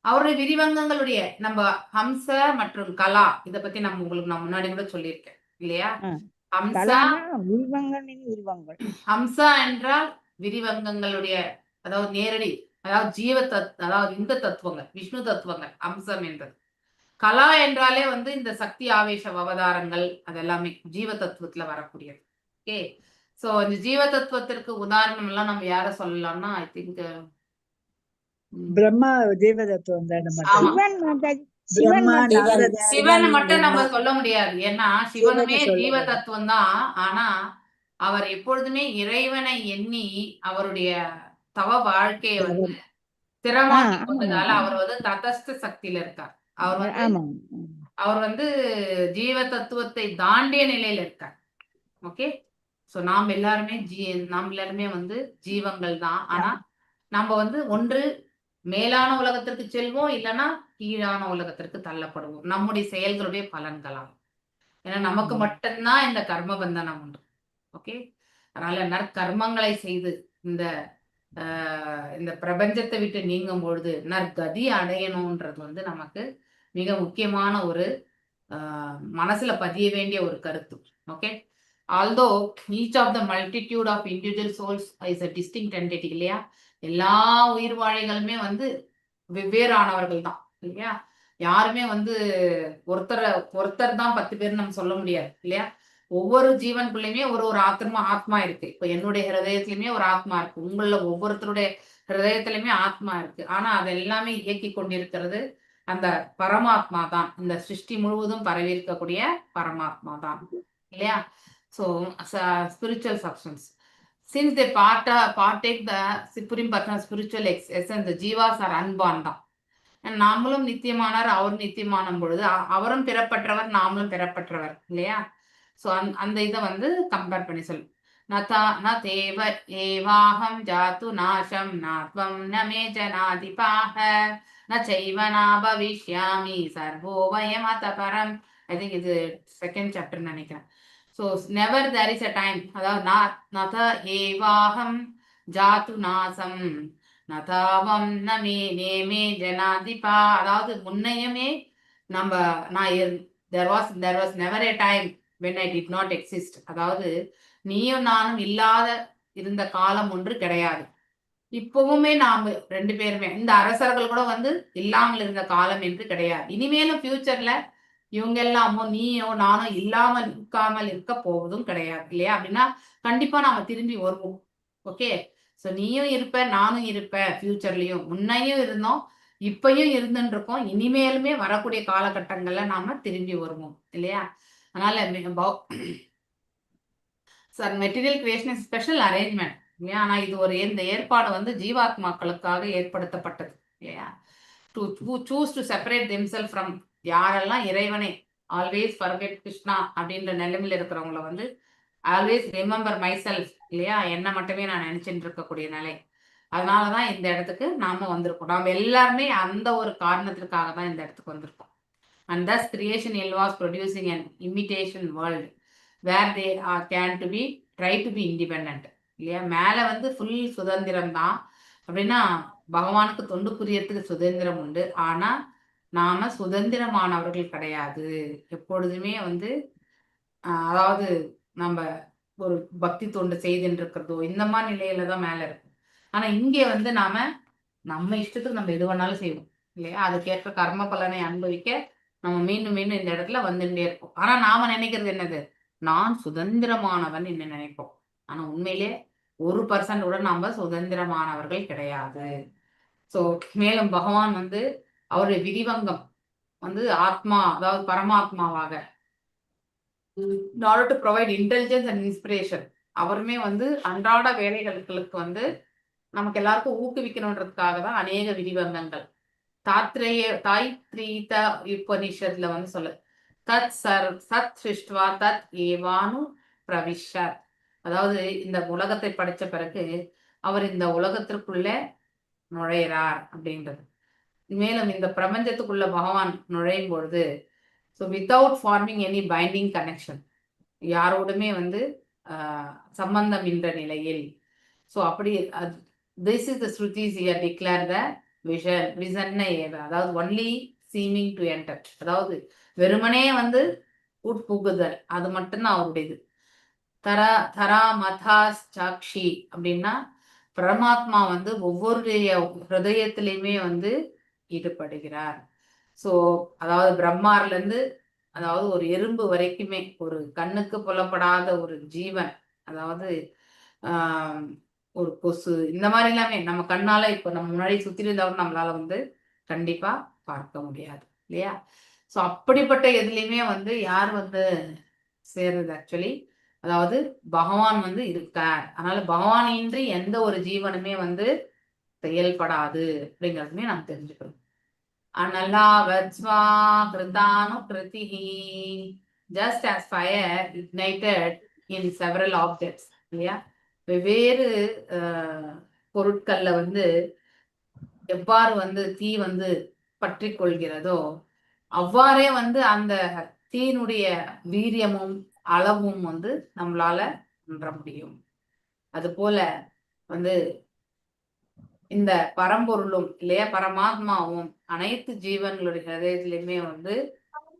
அவருடைய விரிவங்கங்களுடைய நம்ம ஹம்ச மற்றும் கலா, இத பத்தி உங்களுக்கு நான் முன்னாடி கூட சொல்லியிருக்கேன் இல்லையா? ஹம்சா என்றால் விரிவங்கங்களுடைய, அதாவது நேரடி, அதாவது அதாவது இந்த தத்துவங்கள், விஷ்ணு தத்துவங்கள் அம்சம் என்றது. கலா என்றாலே வந்து இந்த சக்தி ஆவேச அவதாரங்கள், அதெல்லாமே ஜீவ தத்துவத்துல வரக்கூடியது. ஓகே, சோ இந்த ஜீவ தத்துவத்திற்கு உதாரணம் எல்லாம் நம்ம யார சொல்லலாம்னா, ஐ திங்க் பிரம்மா ஜீவ தத்துவம் தானே. சிவன் மட்டும் நம்ம சொல்ல முடியாது. ஏன்னா சிவனுமே ஜீவ தத்துவம் தான். ஆனா அவர் எப்பொழுதுமே இறைவனை எண்ணி அவருடைய தவ வாழ்க்கையை வந்து திறமாக்கி கொண்டதால அவர் வந்து ததஸ்த சக்தியில இருக்கார். அவர் வந்து ஜீவ தத்துவத்தை தாண்டிய நிலையில இருக்கார். ஓகே, சோ நாம் எல்லாருமே வந்து ஜீவங்கள் தான். ஆனா நம்ம வந்து ஒன்று மேலான உலகத்திற்கு செல்வோம், இல்லைன்னா கீழான உலகத்திற்கு தள்ளப்படுவோம், நம்முடைய செயல்களுடைய பலன்களால். ஏன்னா நமக்கு மட்டும்தான் இந்த கர்ம பந்தனம் உண்டு. ஓகே, அதனால நற்கர்மங்களை செய்து இந்த பிரபஞ்சத்தை விட்டு நீங்கும் பொழுது நற்கதி அடையணும்ன்றது வந்து நமக்கு மிக முக்கியமான ஒரு மனசுல பதிய வேண்டிய ஒரு கருத்து. Okay, although each of the multitude of individual souls is a distinct entity இல்லையா? எல்லா உயிர் வாழிகளுமே வந்து வெவ்வேறானவர்கள் தான் இல்லையா? யாருமே வந்து ஒருத்தர் தான் 10 பேர் நம்ம சொல்ல முடியாது இல்லையா? ஒவ்வொரு ஜீவனுக்குள்ளயுமே ஒரு ஒரு ஆத்மா இருக்கு. இப்ப என்னுடைய ஹிருதயத்திலுமே ஒரு ஆத்மா இருக்கு, உங்கள ஒவ்வொருத்தருடைய ஹிருதயத்திலுமே ஆத்மா இருக்கு. ஆனா அது எல்லாமே இயக்கி கொண்டிருக்கிறது அந்த பரமாத்மா தான். இந்த சிருஷ்டி முழுவதும் பரவி இருக்கக்கூடிய பரமாத்மா தான், இல்லையா? So spiritual substance, since they partake the supreme personal spiritual essence, the jivas are unborn தான். நாமளும் நித்தியமானார், அவரும் நித்தியமான பொழுது அவரும் பிறப்பற்றவர், நாமளும் பிறப்பற்றவர், இல்லையா? ஸோ அந்த இதை வந்து கம்பேர் பண்ணி சொல்லு. ந தேவ ஏவாகம் ஜாத்து நாசம் நாத்வம் நமே ஜனாதிபாக ந செய்வ நா பவிஷ்யாமி சர்வோவயம் அத பரம். ஐ திங்க் இது செகண்ட் சாப்டர்னு நினைக்கிறேன். So never there is a time, அதாவது நத ஏவாகம் ஜாத்து நாசம் நதாவம் நமே நேமே ஜனாதிபா. அதாவது முன்னையுமே நம்ம there was never a time when I did not exist. அதாவது நீயும் நானும் இல்லாத இருந்த காலம் ஒன்று கிடையாது. இப்பவுமே நாம ரெண்டு பேருமே, இந்த அரசர்கள் கூட வந்து இல்லாமல் இருந்த காலம் என்று கிடையாது. இனிமேலும் ஃபியூச்சர்ல இவங்க எல்லாமோ நீயோ நானோ இல்லாமல் இருக்காமல் இருக்க போவதும் கிடையாது, இல்லையா? அப்படின்னா கண்டிப்பா நாம திரும்பி வருவோம். ஓகே, ஸோ நீயும் இருப்ப, நானும் இருப்பேன், ஃபியூச்சர்லயும் முன்னையும் இருந்தோம், இப்பயும் இருந்துட்டு இருக்கோம், இனிமேலுமே வரக்கூடிய காலகட்டங்கள்ல நாம திரும்பி வருவோம், இல்லையா? அதனால sir material creation special arrangement, இல்லையா? ஆனா இது ஒரு இந்த ஏற்பாடு வந்து ஜீவாத்மாக்களுக்காக ஏற்படுத்தப்பட்டது, இல்லையா? To choose to separate themself from, யாரெல்லாம் இறைவனை ஆல்வேஸ் ஃபர்கெட் கிருஷ்ணா அப்படின்ற நிலைமையில இருக்கிறவங்கள வந்து ஆல்வேஸ் ரிமெம்பர் மை செல்ஃப், இல்லையா? என்ன மட்டுமே நான் நினைச்சுட்டு இருக்கக்கூடிய நிலை. அதனாலதான் இந்த இடத்துக்கு நாம வந்திருக்கோம். நாம எல்லாருமே அந்த ஒரு காரணத்திற்காக தான் இந்த இடத்துக்கு வந்திருக்கோம். And thus creation was producing an imitation world where they can to be try to be independent, இல்லையா? மேல வந்து ஃபுல் சுதந்திரம் தான். அப்படின்னா பகவானுக்கு தொண்டு புரியறதுக்கு சுதந்திரம் உண்டு, ஆனா நாம சுதந்திரமானவர்கள் கிடையாது. எப்பொழுதுமே வந்து அதாவது நம்ம ஒரு பக்தி தொண்டு செய்துட்டு இருக்கிறதோ இந்த மாதிரி நிலையில தான் மேல இருக்கும். ஆனா இங்கே வந்து நம்ம இஷ்டத்துக்கு நம்ம எது வேணாலும் செய்வோம், இல்லையா? அதுக்கேற்ற கர்ம பலனை அனுபவிக்க நம்ம மீண்டும் மீண்டும் இந்த இடத்துல வந்துட்டே இருப்போம். ஆனா நாம நினைக்கிறது என்னது? நான் சுதந்திரமானவன் என்ன நினைப்போம். ஆனா உண்மையிலே 1% கூட நாம சுதந்திரமானவர்கள் கிடையாது. ஸோ மேலும் பகவான் வந்து அவருடைய விரிவங்கம் வந்து ஆத்மா, அதாவது பரமாத்மாவாக, in order to provide intelligence and inspiration, அவருமே வந்து அன்றாட வேலைகளுக்கு வந்து நமக்கு எல்லாருக்கும் ஊக்குவிக்கணுன்றதுக்காக தான் அநேக விரிவங்கங்கள். தாய்த்ரீத உபனிஷத்துல வந்து சொல்லு, சத் சிருஷ்டுவா தத் ஏவானு பிரவிஷத். அதாவது இந்த உலகத்தை படைச்ச பிறகு அவர் இந்த உலகத்திற்குள்ள நுழையிறார் அப்படின்றது. மேலும் இந்த பிரபஞ்சத்துக்குள்ள பகவான் நுழையும் பொழுது, so without forming any binding connection, யாரோடுமே வந்து சம்பந்தம் என்ற நிலையில், ஸோ அப்படி this is the Shrutis here declare the vision, அதாவது ஒன்லி சீமிங் டு என்டர், அதாவது வெறுமனே வந்து உட்புகுதல், அது மட்டும்தான் அவருடையது. தரா மதாஸ் சாக்ஷி அப்படின்னா பரமாத்மா வந்து ஒவ்வொருடைய ஹிருதயத்திலையுமே வந்து ஈடுபடுகிறார். ஸோ அதாவது பிரம்மார்ல இருந்து அதாவது ஒரு எறும்பு வரைக்குமே, ஒரு கண்ணுக்கு புலப்படாத ஒரு ஜீவன், அதாவது ஒரு கொசு, இந்த மாதிரி எல்லாமே நம்ம கண்ணால இப்போ நம்ம முன்னாடி சுத்தி இருந்தவர் நம்மளால வந்து கண்டிப்பா பார்க்க முடியாது, இல்லையா? ஸோ அப்படிப்பட்ட எதுலையுமே வந்து யார் வந்து சேருது ஆக்சுவலி, அதாவது பகவான் வந்து இருக்கார். அதனால பகவான் இன்றி எந்த ஒரு ஜீவனுமே வந்து செயல்படாது அப்படிங்கிறதுமே நம்ம தெரிஞ்சுக்கணும். அனலாவத்ஸ்வா கிருதானு கிருதிஹி, just as fire ignited in several objects, இல்லையா? வெவ்வேறு பொருட்கள்ல வந்து எவ்வாறு வந்து தீ வந்து பற்றி கொள்கிறதோ அவ்வாறே வந்து அந்த தீயினுடைய வீரியமும் அளவும் வந்து நம்மளால உணர முடியும். அது போல வந்து இந்த பரம்பொருளும், இல்லையா, பரமாத்மாவும் அனைத்து ஜீவன்களுடைய ஹிருதயத்திலுமே வந்து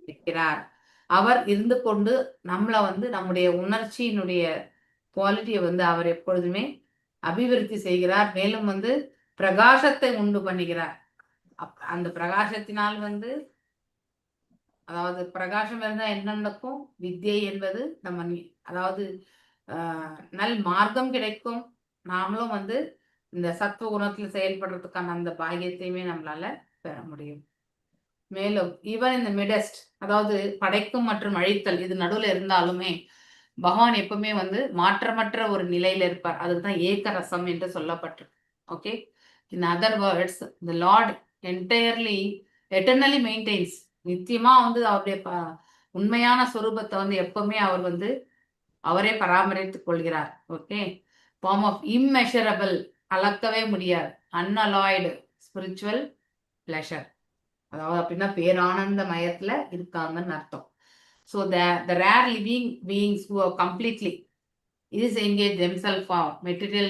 இருக்கிறார். அவர் இருந்து கொண்டு நம்மளை வந்து நம்முடைய உணர்ச்சியினுடைய குவாலிட்டியை வந்து அவர் எப்பொழுதுமே அபிவிருத்தி செய்கிறார். மேலும் வந்து பிரகாசத்தை உண்டு பண்ணுகிறார். அந்த பிரகாசத்தினால் வந்து அதாவது பிரகாசம் இருந்தா என்ன நடக்கும்? வித்யை என்பது நம்ம அதாவது நல் மார்க்கம் கிடைக்கும். நாமளும் வந்து இந்த சத்துவ குணத்துல செயல்படுறதுக்கான அந்த பாக்கியத்தையுமே நம்மளால பெற முடியும். மேலும் ஈவன் இந்த மிடஸ்ட், அதாவது படைக்கும் மற்றும் அழித்தல் இது நடுவுல இருந்தாலுமே பகவான் எப்பவுமே வந்து மாற்றமற்ற ஒரு நிலையில இருப்பார். அதுதான் ஏக்கரசம் என்று சொல்லப்பட்டிருக்கு. Okay, in other words the Lord entirely eternally maintenance. நித்தியமா வந்து அவருடைய உண்மையான சொரூபத்தை வந்து எப்பவுமே அவர் வந்து அவரே பராமரித்துக் கொள்கிறார். ஓகே, ஃபார்ம் ஆஃப் இம்மெஷரபிள், அளக்கவே முடியாது, அன்அலாய்டு ஸ்பிரிச்சுவல் பிளஷர், அதாவது அப்படின்னா பேரானந்த மயத்துல இருக்காங்கன்னு அர்த்தம். So the rare living beings who are completely disengaged themselves from material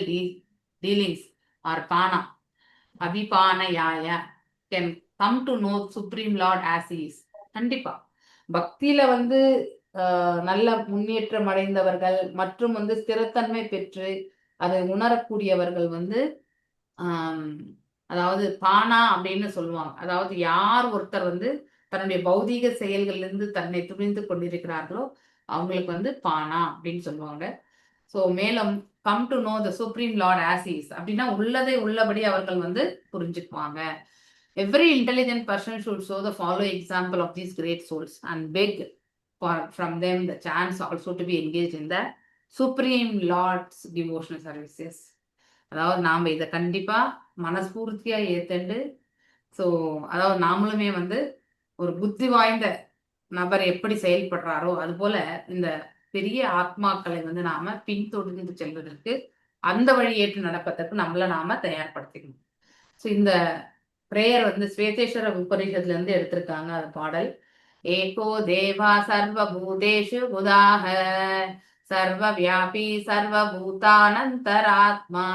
dealings or pana abhipanayaya can come to know Supreme Lord as he is. கண்டிப்பா பக்தியில வந்து நல்ல முன்னேற்றம் அடைந்தவர்கள் மற்றும் வந்து ஸ்திரத்தன்மை பெற்று அதை உணரக்கூடியவர்கள் வந்து அதாவது பானா அப்படின்னு சொல்லுவாங்க. அதாவது யார் ஒருத்தர் வந்து தன்னுடைய பௌதீக செயல்கள்ல இருந்து தன்னை துணிந்து கொண்டிருக்கிறார்களோ அவங்களுக்கு வந்து பானா அப்படின்னு சொல்லுவாங்க. ஸோ மேலும் come to know the supreme lord as is அப்படின்னா உள்ளதை உள்ளபடி அவர்கள் வந்து புரிஞ்சுக்குவாங்க. Every intelligent person should show the follow example of these great souls and beg from them the chance also to be engaged in the supreme lord's devotional services. அதாவது நாம இதை கண்டிப்பா மனஸ்பூர்த்தியா ஏத்துண்டு, ஸோ அதாவது நாமளுமே வந்து ஒரு புத்தி வாய்ந்த நபர் எப்படி செயல்படுறாரோ அது போல இந்த பெரிய ஆத்மாக்களை வந்து நாம பின்தொடர்ந்து செல்வதற்கு, அந்த வழி ஏற்று நடப்பதற்கு நம்மள நாம தயார்படுத்திக்கணும். ஸோ இந்த பிரேயர் வந்து ஸ்வேதேஸ்வர உபனிஷத்துல இருந்து எடுத்திருக்காங்க. அது பாடல் ஏகோ தேவா சர்வபூதேஷு புதாக சர்வவியாபி சர்வபூதானந்தராத்மா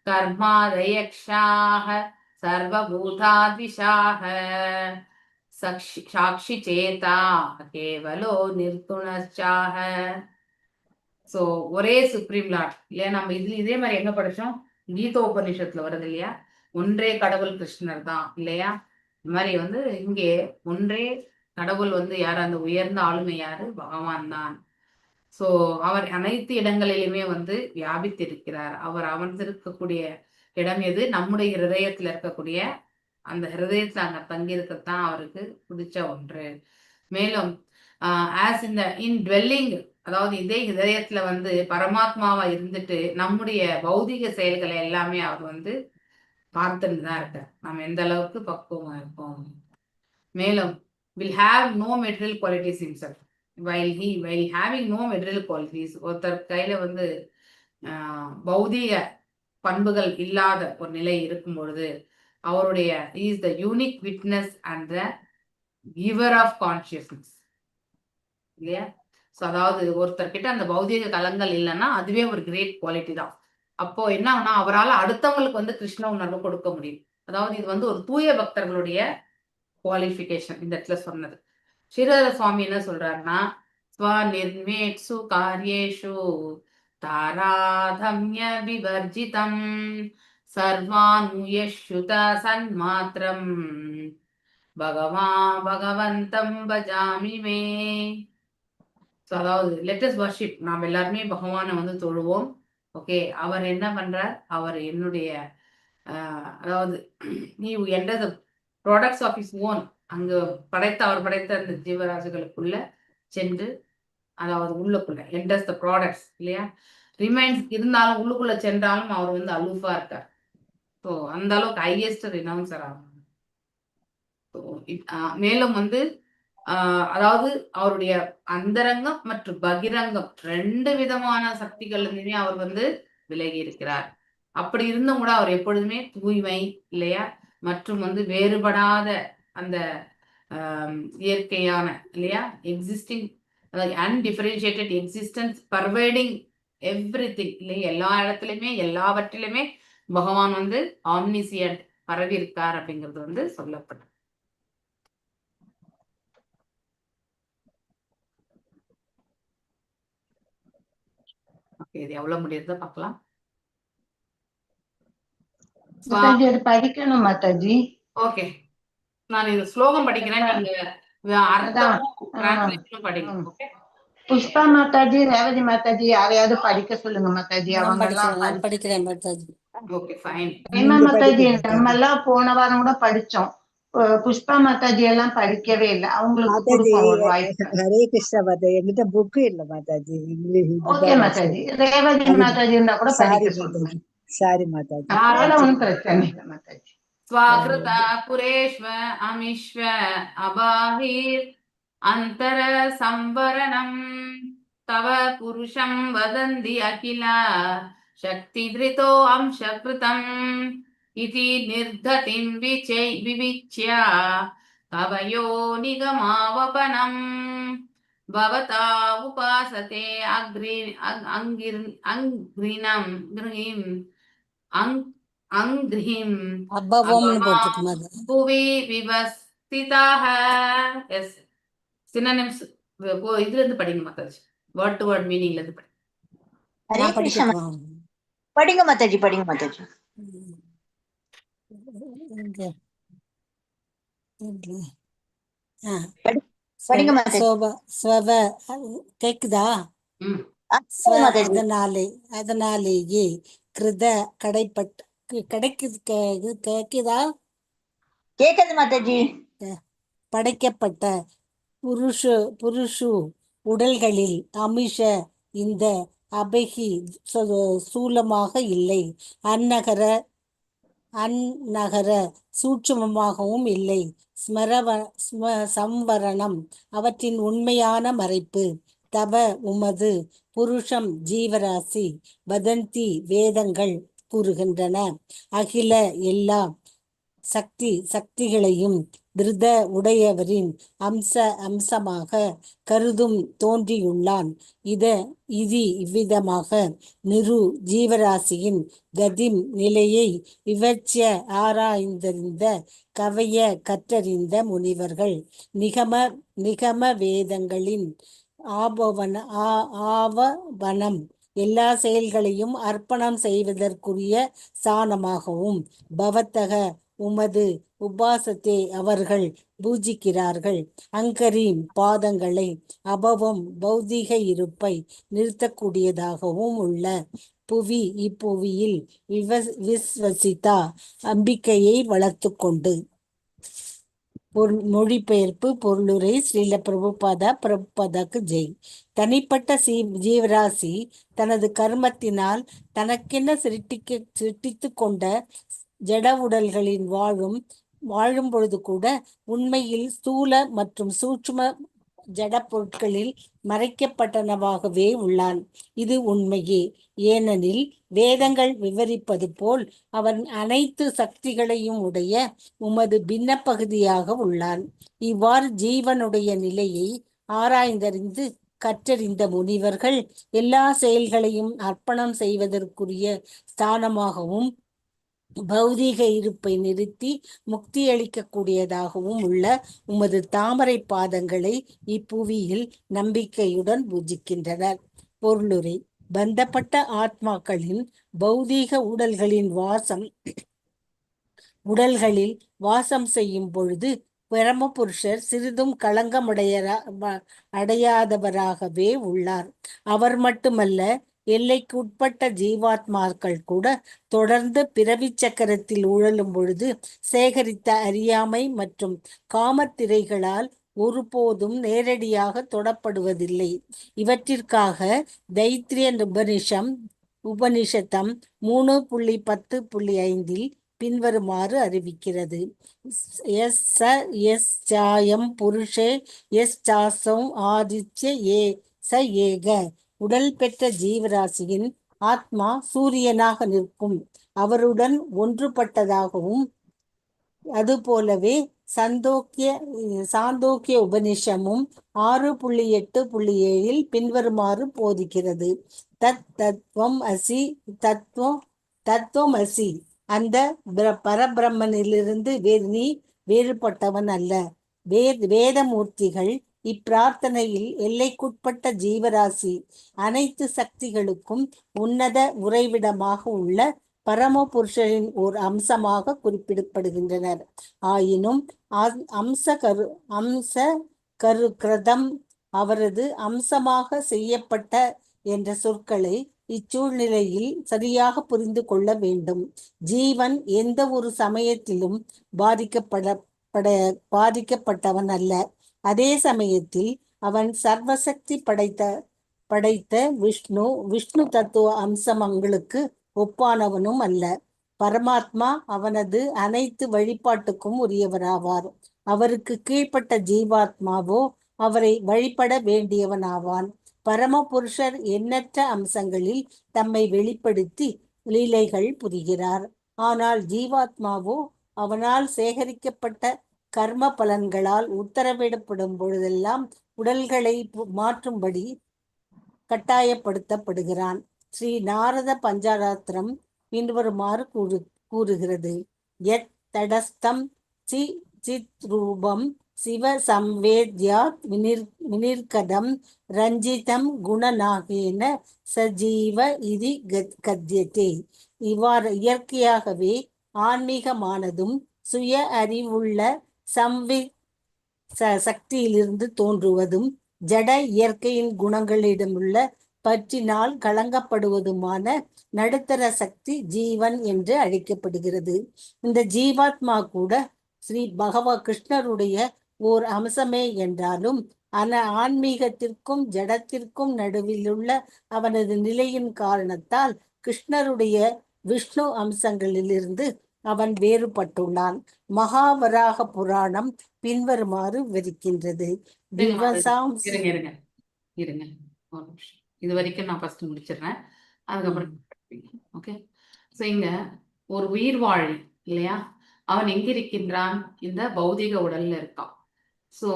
கர்மாதயக்ஷாஹ சர்வபூதாத்விஷாஹ சாட்சி சேதா கேவலோ நிர்குணச்சாஹ. ஸோ ஒரே சுப்ரீம் லார்ட் இல்லையா? நம்ம இதே மாதிரி எங்க படிச்சோம்? கீதோபனிஷத்துல வருது இல்லையா? ஒன்றே கடவுள் கிருஷ்ணர் தான் இல்லையா? இந்த மாதிரி வந்து இங்கே ஒன்றே கடவுள் வந்து யார்? அந்த உயர்ந்த ஆளுமை யாரு? பகவான் தான். ஸோ அவர் அனைத்து இடங்களிலுமே வந்து வியாபித்திருக்கிறார். அவர் அமர்ந்திருக்கக்கூடிய இடம் எது? நம்முடைய ஹிருதயத்துல இருக்கக்கூடிய அந்த ஹிருதயத்துல அங்க தங்கி இருக்கத்தான் அவருக்கு பிடிச்ச ஒன்று. மேலும் ஆஸ் இந்த இன் டுவெல்லிங், அதாவது இதே ஹிருதயத்துல வந்து பரமாத்மாவா இருந்துட்டு நம்முடைய பௌதிக செயல்களை எல்லாமே அவர் வந்து பார்த்துட்டு தான் இருக்கார். நம்ம எந்த அளவுக்கு பக்குவமா இருப்போம். மேலும் will have no material qualities himself. While having no material qualities, ஒருத்தர் கையில வந்து பௌதிக பண்புகள் இல்லாத ஒரு நிலை இருக்கும் பொழுது அவருடைய is the unique witness and the giver of consciousness இல்லையா? ஸோ அதாவது ஒருத்தர் கிட்ட அந்த பௌதிக கலங்கள் இல்லைன்னா அதுவே ஒரு கிரேட் குவாலிட்டி தான். அப்போ என்ன ஆகுனா அவரால் அடுத்தவங்களுக்கு வந்து கிருஷ்ண உணர்வு கொடுக்க முடியும். அதாவது இது வந்து ஒரு தூய பக்தர்களுடைய குவாலிஃபிகேஷன் இந்த இடத்துல சொன்னது. ஸ்ரீதர சுவாமி என்ன சொல்றாருன்னா, ஸ்வநிர்மேட்சு காரியேஷு தாராதம்ய விவர்ஜிதம் சர்வானுயஸ்யுத சன்மாத்திரம் பகவந்தம் பஜாமி மே. அதாவது லெட்டஸ் வர்ஷிப், நாம் எல்லாருமே பகவானை வந்து தொழுவோம். ஓகே, அவர் என்ன பண்றார்? அவர் என்னுடைய அதாவது நீ என்ற ப்ராடக்ட்ஸ் ஆஃப் இஸ் ஓன், அங்கு அவர் படைத்த அந்த ஜீவராசிகளுக்குள்ள சென்று, அதாவது உள்ளுக்குள்ள என்டர்ஸ் த ப்ராடக்ட்ஸ் இல்லையா? ரிமைன்ஸ் இருந்தாலும் உள்ளுக்குள்ள சென்றாலும் அவர் வந்து அலூஃபா இருக்கார். ஸோ அந்த அளவுக்கு ஹையஸ்ட் ரினவுன்சர் ஆகும். மேலும் வந்து அதாவது அவருடைய அந்தரங்கம் மற்றும் பகிரங்கம் ரெண்டு விதமான சக்திகள் இருந்துமே அவர் வந்து விலகி இருக்கிறார். அப்படி இருந்தும் கூட அவர் எப்பொழுதுமே தூய்மை இல்லையா? மற்றும் வந்து வேறுபடாத அந்த இயற்கையான இல்லையா எக்ஸிஸ்டிங், அதாவது அன்டிஃபரன்ஷியேட்டட் எக்ஸிஸ்டன்ஸ் பர்வேடிங் எவ்ரிதிங் இல்லையா? எல்லா இடத்துலையுமே எல்லாவற்றிலுமே பகவான் வந்து ஆம்னிசியன்ட் பரவி இருக்கார் அப்படிங்கிறது வந்து சொல்லப்பட்டது. ஓகே, இது எவ்வளவு முடியுதோ பார்க்கலாம். படிக்கணும் மாதாஜி. ஓகே, நான் இது ஸ்லோகம் படிக்கிறேன். நீங்க அதான் அர்த்தமும் டிரான்ஸ்லேஷனும் படிங்க. ஓகே. புஷ்பா மாதாஜி, ரேவதி மாதாஜி யாரையாவது படிக்க சொல்லுங்க மாதாஜி. அவங்க எல்லாம் நான் படிக்கிறேன் மாதாஜி. Okay fine. ஹேமா மாதாஜி நம்ம எல்லாம் போன வாரம் கூட படிச்சோம். புஷ்பா மாதாஜி எல்லாம் படிக்கவே இல்லை. அவங்களுக்கு மாதாஜி கொடுப்போம் ஒரு வாய்ப்பு. ஹரே கிருஷ்ணா மாதாஜி, என்கிட்ட புக்கு இல்ல மாதாஜி. இங்கிலீஷ் ஓகே மாதாஜி, ரேவதி மாதாஜி இருந்தா கூட சாரி படிக்க சொல்லுங்க. மாதாஜி, சாரி மாதாஜி. அதெல்லாம் ஒண்ணும் பிரச்சனை இல்லை மாதாஜி. ஸ்வாகிருத புரேஷ்வ அமிஷ்வ அபாஹிர் அந்தர சம்வரணம் தவ புருஷம் வதந்தி அகில சக்தி திருதோ அம்சகிருதம் இதி நிர்ததிம் விவிச்ய கவயோ நிகமாவபனம் பவதா உபாசதே அங்கிரினம் கிரஹிம் அங்கிரிம் அபவம்னு போட்டுருக்கு மாதா. புவி விவஸ்திதாக. எஸ் சினோனிம்ஸ் இதுல இருந்து படிங்க மாதாஜி. வேர்ட் டு வேர்ட் மீனிங்ல இருந்து படிங்க. ஹரே நான் கிருஷ்ணா படிக்கட்டுமா? படிங்க மாதாஜி, படிங்க மாதாஜி. இங்க, இங்க. ஆ, படிங்க மாதாஜி. ஸ்வவ கேக்குதா? ம். ஸ்வ மாதாஜி. அதனாலேயே கிருத கிடைக்குது கேக்குதா? கேக்குது மாதாஜி. படைக்கப்பட்ட புருஷு உடல்களில் அமிஷ இந்த அபகி சூலமாக இல்லை, அந்நகர சூட்சுமமாகவும் இல்லை, சம்வரணம் அவற்றின் உண்மையான மறைப்பு, தவ உமது புருஷம் ஜீவராசி, வதந்தி வேதங்கள் கூறுகின்றன, அகில எல்லா சக்திகளையும் திருத உடையவரின் அம்சமாக கருதும் தோன்றியுள்ளான். இவ்விதமாக ஜீவராசியின் கதிம் நிலையை விவட்சிய ஆராய்ந்தறிந்த கவைய கற்றறிந்த முனிவர்கள் நிகம வேதங்களின் ஆவவனம் எல்லா செயல்களையும் அர்ப்பணம் செய்வதற்குரிய ஸ்தானமாகவும், பவத்தக உமது உபாசத்தை அவர்கள் பூஜிக்கிறார்கள், அங்கரீம் பாதங்களை அபவம் பௌதிக இருப்பை நிறுத்தக்கூடியதாகவும் உள்ள புவி இப்புவியில் விஸ்வசிதா அம்பிக்கையை வளர்த்து கொண்டு. மொழிபெயர்ப்பு பொருளுரை ஸ்ரீல பிரபுபாதாக்கு ஜெய். தனிப்பட்ட ஜீவராசி தனது கர்மத்தினால் தனக்கென சிருட்டித்து கொண்ட ஜட உடல்களின் வாழும் பொழுது கூட உண்மையில் ஸ்தூல மற்றும் சூட்சும ஜட பொருட்களில் மறைக்கப்பட்டனவாகவே உள்ளான். இது உண்மையே. ஏனெனில் வேதங்கள் விவரிப்பது போல் அவன் அனைத்து சக்திகளையும் உடைய உமது பின்ன பகுதியாக உள்ளான். இவ்வாறு ஜீவனுடைய நிலையை ஆராய்ந்தறிந்து கற்றறிந்த முனிவர்கள் எல்லா செயல்களையும் அர்ப்பணம் செய்வதற்குரிய ஸ்தானமாகவும் பௌதீக இருப்பை நிறுத்தி முக்தி அளிக்கக்கூடியதாகவும் உள்ள உமது தாமரை பாதங்களை இப்புவியில் நம்பிக்கையுடன் பூஜிக்கின்றனர். பொருளுரை. பந்தப்பட்ட ஆத்மாக்களின் பௌதீக உடல்களில் வாசம் செய்யும் பொழுது பரமபுருஷர் சிறிதும் அடையாதவராகவே உள்ளார். அவர் மட்டுமல்ல, எல்லைக்குட்பட்ட ஜீவாத்மாக்கள் கூட தொடர்ந்து பிறவி சக்கரத்தில் உழலும் பொழுது சேகரித்த அறியாமை மற்றும் காமத்திரைகளால் ஒருபோதும் நேரடியாக தொடப்படுவதில்லை. இவற்றிற்காக தைத்திரிய உபனிஷத்தம் 3.10.5 பின்வருமாறு அறிவிக்கிறது. எஸ் சாயம் புருஷே எஸ் சாசம் ஆதித்ய ச ஏக. உடல் பெற்ற ஜீவராசியின் ஆத்மா சூரியனாக நிற்கும், அவருடன் ஒன்றுபட்டதாகவும், அதுபோலவே சாந்தோக்கிய உபனிஷமும் 6.8.7 பின்வருமாறு போதிக்கிறது. தத்துவம் அசி, அந்த பரபிரம்மனிலிருந்து நீ வேறுபட்டவன் அல்ல. வேதமூர்த்திகள் இப்பிரார்த்தனையில் எல்லைக்குட்பட்ட ஜீவராசி அனைத்து சக்திகளுக்கும் உன்னத உறைவிடமாக உள்ள பரமபுருஷரின் ஓர் அம்சமாக குறிப்பிடப்படுகின்றனர். ஆயினும் அம்ச கிருதம் அவரது அம்சமாக செய்யப்பட்ட என்ற சொற்களை இச்சூழ்நிலையில் சரியாக புரிந்து கொள்ள வேண்டும். ஜீவன் எந்த ஒரு சமயத்திலும் பாதிக்கப்பட்டவன் அல்ல. அதே சமயத்தில் அவன் சர்வசக்தி படைத்த விஷ்ணு தத்துவ அம்சங்களுக்கு ஒப்பானவனும் அல்ல. பரமாத்மா அவனது அனைத்து வழிபாட்டுக்கும் உரியவராவார். அவருக்கு கீழ்ப்பட்ட ஜீவாத்மாவோ அவரை வழிபட வேண்டியவனாவான். பரமபுருஷர் எண்ணற்ற அம்சங்களில் தம்மை வெளிப்படுத்தி லீலைகள் புரிகிறார். ஆனால் ஜீவாத்மாவோ அவனால் சேகரிக்கப்பட்ட கர்ம பலன்களால் உத்தரவிடப்படும் பொழுதெல்லாம் உடல்களை மாற்றும்படி கட்டாயப்படுத்தப்படுகிறான். ஸ்ரீ நாரத பஞ்சராத்திரம் பின்வருமாறு கூறுகிறது. யத் தடஸ்தம் சித் ரூபம் சிவ சம்வேத்யாத் வினிர்கதம் ரஞ்சிதம் குணநாகேன சஜீவ இதி கத்யதே. இவ்வாறு இயற்கையாகவே ஆன்மீகமானதும் சுய அறிவுள்ள சக்தியிலிருந்து தோன்றுவதும் ஜட இயற்கையின் குணங்களிடமுள்ள பற்றினால் கலங்கப்படுவதுமான நடுத்தர சக்தி ஜீவன் என்று அழைக்கப்படுகிறது. இந்த ஜீவாத்மா கூட ஸ்ரீ கிருஷ்ணருடைய ஓர் அம்சமே என்றாலும் ஆன்மீகத்திற்கும் ஜடத்திற்கும் நடுவிலுள்ள அவனது நிலையின் காரணத்தால் கிருஷ்ணருடைய விஷ்ணு அம்சங்களிலிருந்து அவன் வேறுபட்டுள்ளான். மகாவராக புராணம் பின்வருமாறு விவரிக்கின்றது. இருங்க ஒரு நிமிஷம். இது வரைக்கும் நான் ஃபர்ஸ்ட் முடிச்சிடுறேன், அதுக்கப்புறம் ஓகே. ஸோ இங்க ஒரு உயிர் வாழி இல்லையா, அவன் எங்க இருக்கின்றான்? இந்த பௌதிக உடல்ல இருக்கான். ஸோ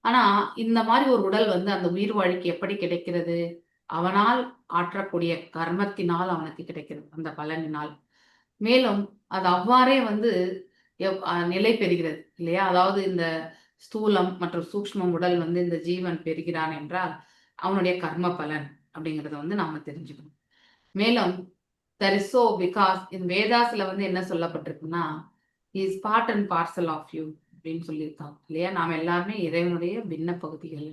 ஆனா இந்த மாதிரி ஒரு உடல் வந்து அந்த உயிர் வாழிக்கு எப்படி கிடைக்கிறது? அவனால் ஆற்றக்கூடிய கர்மத்தினால் அவனுக்கு கிடைக்கிறது, அந்த பலனினால். மேலும் அது அவ்வாறே வந்து நிலை பெறுகிறது இல்லையா. அதாவது இந்த ஸ்தூலம் மற்றும் சூக்ஷ்மம் உடல் வந்து இந்த ஜீவன் பெறுகிறான் என்றால் அவனுடைய கர்ம பலன் அப்படிங்கிறத வந்து நாம தெரிஞ்சுக்கணும். மேலும் தரிசோ பிகாஸ் இந்த வேதாஸ்ல வந்து என்ன சொல்லப்பட்டிருக்குன்னா, is part and parcel of you அப்படின்னு சொல்லியிருக்காங்க இல்லையா. நாம் எல்லாருமே இறைவனுடைய பின்ன பகுதிகள்.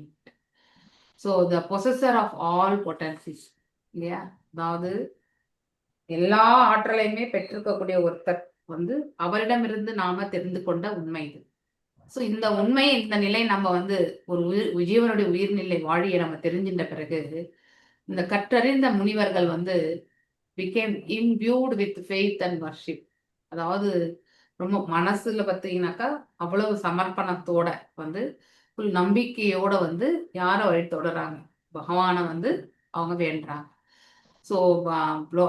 So the possessor of all potencies இல்லையா, அதாவது எல்லா ஆற்றலையுமே பெற்றிருக்கக்கூடிய ஒருத்தர் வந்து அவரிடமிருந்து நாம தெரிந்து கொண்ட உண்மை இது. ஸோ இந்த உண்மை, இந்த நிலை நம்ம வந்து ஒரு ஜீவனுடைய உயிர்நிலை வாழிய நம்ம தெரிஞ்சின்ற பிறகு இந்த கற்றறிந்த முனிவர்கள் வந்து became imbued with faith and worship. அதாவது ரொம்ப மனசுல பார்த்தீங்கன்னாக்கா அவ்வளவு சமர்ப்பணத்தோட வந்து நம்பிக்கையோட வந்து யாரை வழி தொடராங்க? பகவானை வந்து அவங்க வேண்டுறாங்க. ஸோ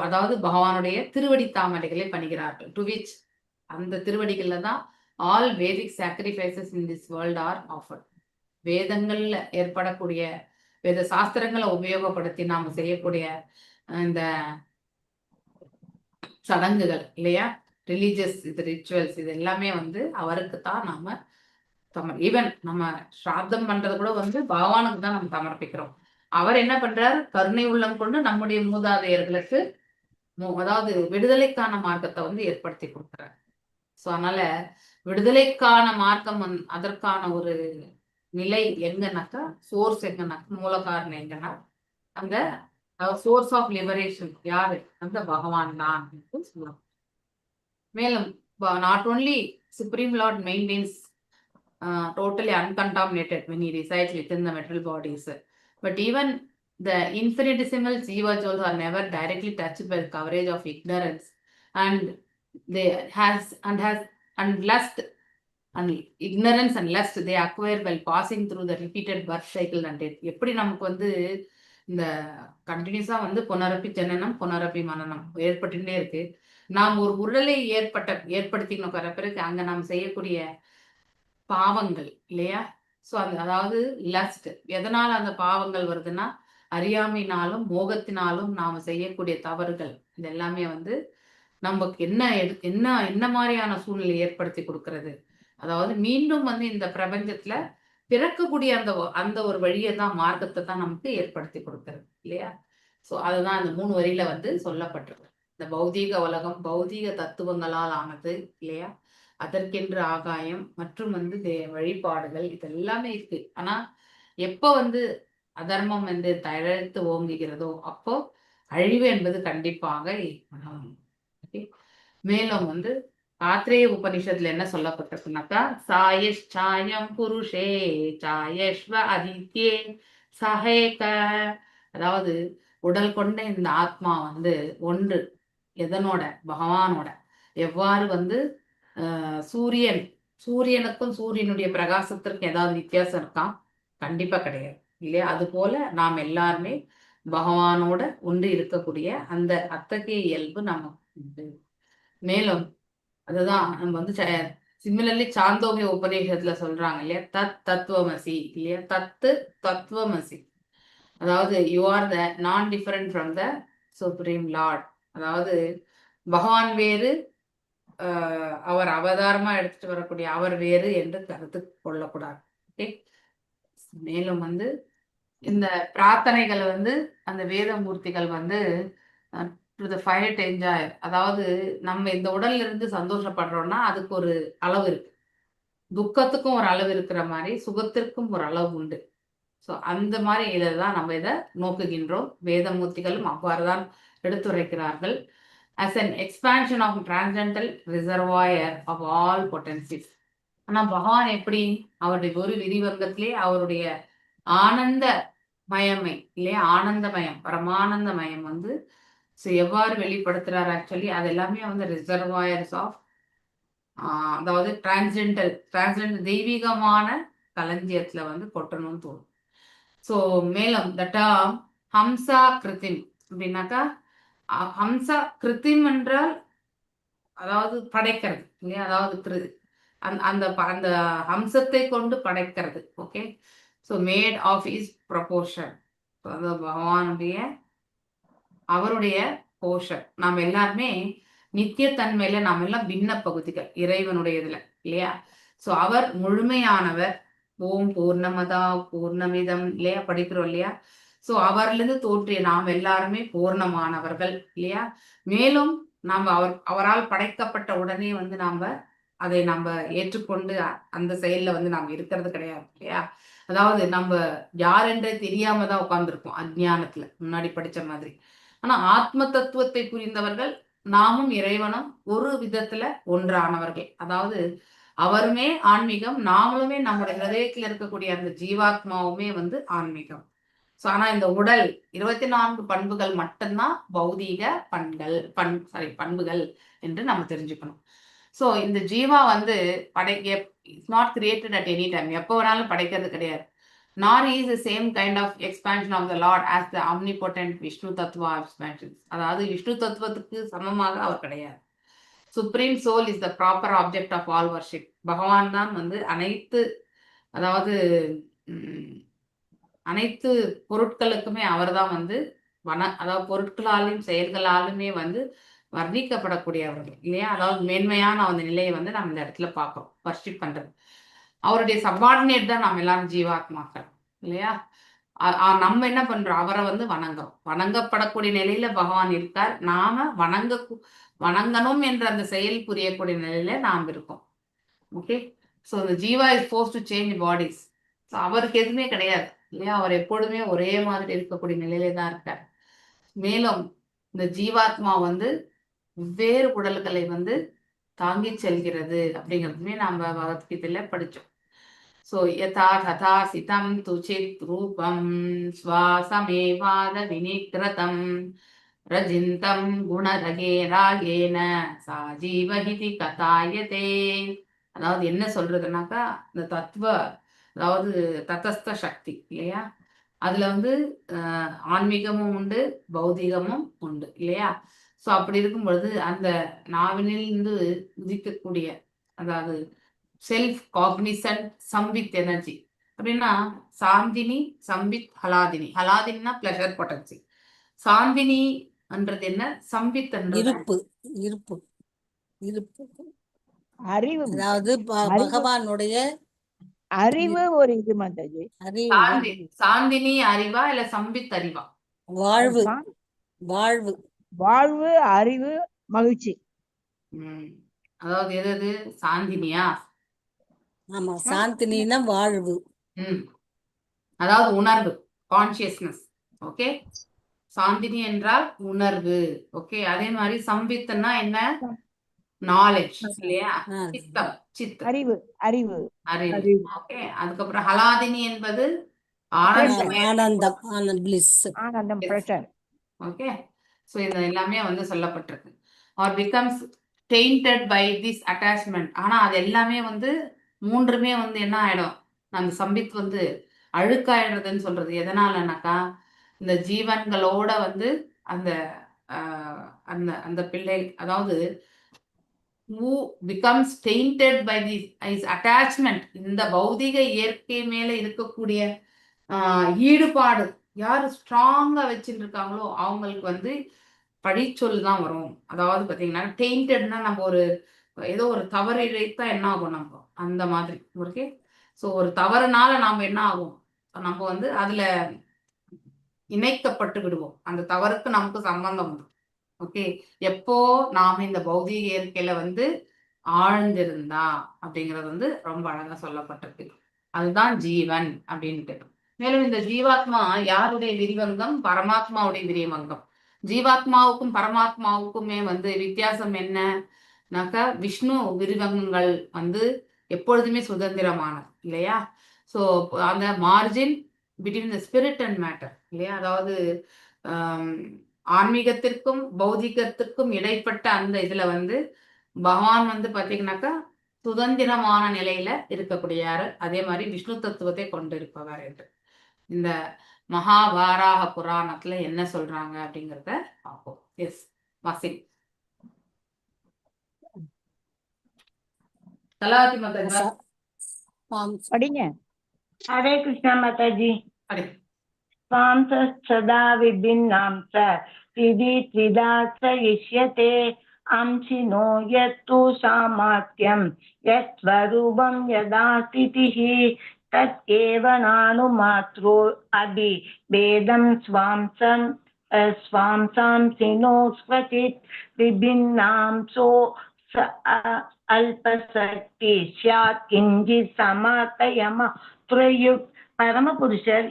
அதாவது பகவானுடைய திருவடி தாமரைகளை பணிகிறார்கள். டு விச் அந்த திருவடிகள்ல தான் all Vedic sacrifices in this world are offered. வேதங்கள்ல ஏற்படக்கூடிய வேத சாஸ்திரங்களை உபயோகப்படுத்தி நாம செய்யக்கூடிய இந்த சடங்குகள் இல்லையா, ரிலீஜியஸ் இது ரிச்சுவல்ஸ், இது எல்லாமே வந்து அவருக்கு தான் நாம ஈவன் நம்ம ஸ்ராத்தம் பண்றது கூட வந்து பகவானுக்கு தான் நம்ம சமர்ப்பிக்கிறோம். அவர் என்ன பண்றார்? கருணை உள்ளம் கொண்டு நம்முடைய மூதாதையர்களுக்கு அதாவது விடுதலைக்கான மார்க்கத்தை வந்து ஏற்படுத்தி கொடுக்குறார். ஸோ அதனால விடுதலைக்கான மார்க்கம் அதற்கான ஒரு நிலை எங்கன்னாக்கா, சோர்ஸ் எங்கன்னாக்கா, மூல காரணம் எங்கன்னா அந்த சோர்ஸ் ஆஃப் லிபரேஷன் யாரு? அந்த பகவான் தான் என்று சொல்லலாம். மேலும் not only supreme Lord maintenance totally uncontaminated when he resides within the material bodies, but even the infinitesimal jivas also are never directly touched by the coverage of ignorance, and they ignorance and lust they acquire while passing through the repeated birth cycle and death. எப்படி நமக்கு வந்து இந்த கண்டினியூஸா வந்து புனரப்பி ஜனனம் புனரப்பி மரணம் ஏற்பட்டுட்டே இருக்கு. நாம் ஒரு உடலை ஏற்படுத்திக்கணும் பிறகு அங்க நாம் செய்யக்கூடிய பாவங்கள் இல்லையா. ஸோ அதாவது லஸ்ட், எதனால அந்த பாவங்கள் வருதுன்னா அறியாமையினாலும் மோகத்தினாலும் நாம செய்யக்கூடிய தவறுகள். இது எல்லாமே வந்து நமக்கு என்ன மாதிரியான சூழ்நிலை ஏற்படுத்தி கொடுக்கறது? அதாவது மீண்டும் வந்து இந்த பிரபஞ்சத்துல பிறக்கக்கூடிய அந்த ஒரு வழியை தான், மார்க்கத்தை தான் நமக்கு ஏற்படுத்தி கொடுக்கறது இல்லையா. ஸோ அதுதான் அந்த 3 வரியில வந்து சொல்லப்பட்டிருக்கு. இந்த பௌதீக உலகம் பௌதீக தத்துவங்களால் ஆனது இல்லையா? அதற்கென்று ஆகாயம் மற்றும் வந்து வழிபாடுகள் இதெல்லாமே இருக்கு. ஆனா எப்போ வந்து அதர்மம் வந்து தழைத்து ஓங்குகிறதோ அப்போ அழிவு என்பது கண்டிப்பாக ஏற்படும். Okay? மேலும் வந்து ஆத்ரேய உபனிஷத்துல என்ன சொல்லப்பட்டிருக்குனாக்கா, சாயஷ்சாயம் புருஷே சாயஸ்வ அதித்யே சஹேக, அதாவது உடல் கொண்ட இந்த ஆத்மா வந்து ஒன்று எதனோட, பகவானோட. எவ்வாறு வந்து சூரியனுக்கும் சூரியனுடைய பிரகாசத்திற்கும் ஏதாவது வித்தியாசம் இருக்கா? கண்டிப்பா கிடையாது இல்லையா? அது போல நாம் எல்லாருமே பகவானோட ஒன்று இருக்கக்கூடிய அந்த அத்தகைய இயல்பு நமக்கு உண்டு. மேலும் அதுதான் நம்ம வந்து சிமிலர்லி சாந்தோக்கிய உபநிஷத்துல சொல்றாங்க இல்லையா, தத் தத்துவமசி இல்லையா, தத்துவமசி, அதாவது யூ ஆர் த நான் different from the supreme Lord. அதாவது பகவான் வேறு, அவர் அவதாரமா எடுத்துட்டு வரக்கூடிய அவர் வேறு என்று கருத்து கொள்ளக்கூடாது. ஓகே. மேலும் வந்து இந்த பிரார்த்தனைகள் வந்து அந்த வேதமூர்த்திகள் வந்து டு த ஃபைட் என்ஜாய், அதாவது நம்ம இந்த உடல்ல இருந்து சந்தோஷப்படுறோம்னா அதுக்கு ஒரு அளவு இருக்கு, துக்கத்துக்கும் ஒரு அளவு இருக்கிற மாதிரி சுகத்திற்கும் ஒரு அளவு உண்டு. ஸோ அந்த மாதிரி இதை தான் நம்ம இதை நோக்குகின்றோம். வேதமூர்த்திகளும் அவ்வாறு தான் எடுத்துரைக்கிறார்கள். as an expansion of transcendental reservoir of all potencies. ஆனா பகவான் எப்படி அவருடைய ஒரு விரிவங்கத்திலே அவருடைய ஆனந்த மயமை இல்லையா, ஆனந்தமயம் பரமானந்தமயம் வந்து எவ்வாறு வெளிப்படுத்துறாரு? ஆக்சுவலி அது எல்லாமே வந்து ரிசர்வாயர்ஸ் ஆஃப், அதாவது டிரான்சென்டல் தெய்வீகமான களஞ்சியத்துல வந்து கொட்டணும்னு தோணும். ஸோ மேலும் த டேர்ம் ஹம்சா கிருத்திம் அப்படின்னாக்கா, ஹம்சா கிருத்திம் என்றால் அதாவது படைக்கிறது இல்லையா, அதாவது அந்த அந்த ஹம்சத்தை கொண்டு படைக்கிறது. Okay. So made of his proportion, பகவானுடைய அவருடைய போஷன். நாம் எல்லாருமே நித்தியத்தன்மையில நாம் எல்லாம் பின்ன பகுதிகள் இறைவனுடைய இதுல இல்லையா. ஸோ அவர் முழுமையானவர். ஓம் பூர்ணமதா பூர்ணமிதம் இல்லையா படிக்கிறோம் இல்லையா. ஸோ அவர்லேருந்து தோற்றிய நாம் எல்லாருமே பூர்ணமானவர்கள் இல்லையா. மேலும் நாம் அவரால் படைக்கப்பட்ட உடனே வந்து நாம் அதை நம்ம ஏற்றுக்கொண்டு அந்த செயல்ல வந்து நாம் இருக்கிறது கிடையாது இல்லையா. அதாவது நம்ம யார் என்றே தெரியாம தான் உட்கார்ந்துருப்போம் அஜ்ஞானத்துல, முன்னாடி படிச்ச மாதிரி. ஆனா ஆத்ம தத்துவத்தை புரிந்தவர்கள் நாமும் இறைவனும் ஒரு விதத்துல ஒன்றானவர்கள். அதாவது அவருமே ஆன்மீகம், நாமளுமே நம்முடைய ஹிருதயத்தில் இருக்கக்கூடிய அந்த ஜீவாத்மாவுமே வந்து ஆன்மீகம். ஸோ ஆனா இந்த உடல் 24 பண்புகள் மட்டும்தான் பௌதீக பண்புகள் என்று நம்ம தெரிஞ்சுக்கணும். ஸோ இந்த ஜீவா வந்து it's not created at any time, எப்போ வேணாலும் படைக்கிறது கிடையாது. nor is the same kind of expansion of the Lord as the omnipotent Vishnu Tattva expansion. அதாவது விஷ்ணு தத்துவத்துக்கு சமமாக அவர் கிடையாது. Supreme soul is the proper object of all worship. Bhagavan தான் வந்து அதாவது அனைத்து பொருட்களுக்குமே அவர் தான் வந்து அதாவது பொருட்களாலும் செயல்களாலுமே வந்து வர்ணிக்கப்படக்கூடியவர்கள் இல்லையா. அதாவது மேன்மையான அந்த நிலையை வந்து நம்ம இந்த இடத்துல பார்க்கிறோம், வர்ஷிப் பண்றது. அவருடைய சப்பார்டினேட் தான் நம்ம எல்லாரும் ஜீவாத்மாக்கள் இல்லையா. நம்ம என்ன பண்றோம், அவரை வந்து வணங்குறோம். வணங்கப்படக்கூடிய நிலையில பகவான் இருக்கார். நாம வணங்கணும் என்ற அந்த செயல் புரியக்கூடிய நிலையில நாம் இருக்கோம். ஓகே. ஸோ இந்த Jeeva is force to change bodies. So அவருக்கு எதுவுமே கிடையாது இல்லையா. அவர் எப்பொழுதுமே ஒரே மாதிரி இருக்கக்கூடிய நிலையிலே தான் இருக்கார். மேலும் இந்த ஜீவாத்மா வந்து வெவ்வேறு உடல்களை வந்து தாங்கி செல்கிறது அப்படிங்கிறதுமே நம்ம பகவத்கீதையில படிச்சோம். ஸோ யதா ததா சிதம் துச்சித் ரூபம் ஸ்வாசமேவாத வினிக்ரதம் ரஜிந்தம் குணரகே ராகேன சா ஜீவஹிதி கதாயதே. அதாவது என்ன சொல்றதுனாக்கா, இந்த அதாவது தத்தஸ்த சக்தி இல்லையா, அதுல வந்து ஆன்மீகமும் உண்டு, பௌதிகமும் உண்டு இல்லையா. ஸோ அப்படி இருக்கும் பொழுது அந்த நாவினிலிருந்து உதிக்கக்கூடிய அதாவது செல்ஃப் காக்னிசன்ட் சம்வித் எனர்ஜி அப்படின்னா சாந்தினி சம்வித் ஹலாதினி. ஹலாதினா பிளஷர் பொட்டன்சி, சாந்தினி என்றது என்ன, சம்வித் இருப்பு இருப்பு இருப்பு அறிவு, அதாவது பகவானுடைய அறிவு ஒரு இது மாதாஜி. அறிவு, சாந்தினி அறிவா இல்ல சம்வித் அறிவா? வாழ்வு வாழ்வு வாழ்வு, அறிவு, மகிழ்ச்சி. அதாவது எது சாந்தினியா? ஆமா, சாந்தினா வாழ்வு. அதாவது உணர்வு, கான்சியஸ்னஸ். ஓகே, சாந்தினி என்றால் உணர்வு. ஓகே, அதே மாதிரி சம்பித்துன்னா என்ன? நாலேஜ் இல்லையா? சித்தம், சித்து, அறிவு, அறிவு, அறிவு. ஓகே, அதுக்கப்புறம் ஹலாதினி என்பது ஆனந்தம், ஆனந்தம், பிளிஸ். ஆனந்தம், ப்ரெஷர். ஓகே, ஸோ இது எல்லாமே வந்து சொல்லப்பட்டிருக்கு. Or becomes tainted by this attachment. ஆனா அது எல்லாமே வந்து மூன்றுமே வந்து என்ன ஆயிடும்? அந்த சம்பித் வந்து அழுக்காயிடுறதுன்னு சொல்றது எதனாலனாக்கா, இந்த ஜீவன்களோட வந்து அந்த அந்த அந்த பிள்ளை, அதாவது who becomes tainted by this attachment, இந்த பௌதிக இயற்கை மேல இருக்கக்கூடிய ஈடுபாடு யாரு ஸ்ட்ராங்கா வச்சுட்டு இருக்காங்களோ அவங்களுக்கு வந்து பழிச்சொல் தான் வரும். அதாவது பாத்தீங்கன்னா டெயின்டட்னா நம்ம ஒரு ஏதோ ஒரு தவறு இழைத்தா என்ன ஆகும் நம்ம அந்த மாதிரி. ஓகே, ஸோ ஒரு தவறுனால நாம என்ன ஆகும், நம்ம வந்து அதுல இணைக்கப்பட்டு விடுவோம். அந்த தவறுக்கு நமக்கு சம்பந்தம் உண்டு. ஓகே, எப்போ நாம இந்த பௌதிக இயற்கையில வந்து ஆழ்ந்திருந்தா அப்படிங்கிறது வந்து ரொம்ப அழகா சொல்லப்பட்டிருக்கு. அதுதான் ஜீவன் அப்படின்ட்டு. மேலும் இந்த ஜீவாத்மா யாருடைய விரிவங்கம்? பரமாத்மாவுடைய விரிவங்கம். ஜீவாத்மாவுக்கும் பரமாத்மாவுக்குமே வந்து வித்தியாசம் என்னன்னாக்கா, விஷ்ணு விரிவங்கங்கள் வந்து எப்பொழுதுமே சுதந்திரமானது இல்லையா? ஸோ அந்த margin between the spirit and matter இல்லையா? அதாவது ஆன்மீகத்திற்கும் பௌதிகத்திற்கும் இடைப்பட்ட அந்த இதுல வந்து பகவான் வந்து பாத்தீங்கன்னாக்கா சுதந்திரமான நிலையில இருக்கக்கூடியாரு. அதே மாதிரி விஷ்ணு தத்துவத்தை கொண்டு இருப்பவர் என்று இந்த மகாபாராக புராணத்துல என்ன சொல்றாங்க அப்படிங்கிறத பார்ப்போம். எஸ் வாசி கலாவதி மாதா படிங்க. ஹரே கிருஷ்ணா மாதாஜி. படி. சதா விபின்னாம் த்ரிதா இஷ்யதே अंशिनो यत्तु सामात्यं यत्स्वरूपं यदा स्थितिः तत्केव नानुमात्रो अभिभेदं स्वांसांसिनो स्वचित् विभिन्नांसो अल्पशक्ति स्यात् किञ्चित् समातयम प्रयुक्त. பரமபுருஷர்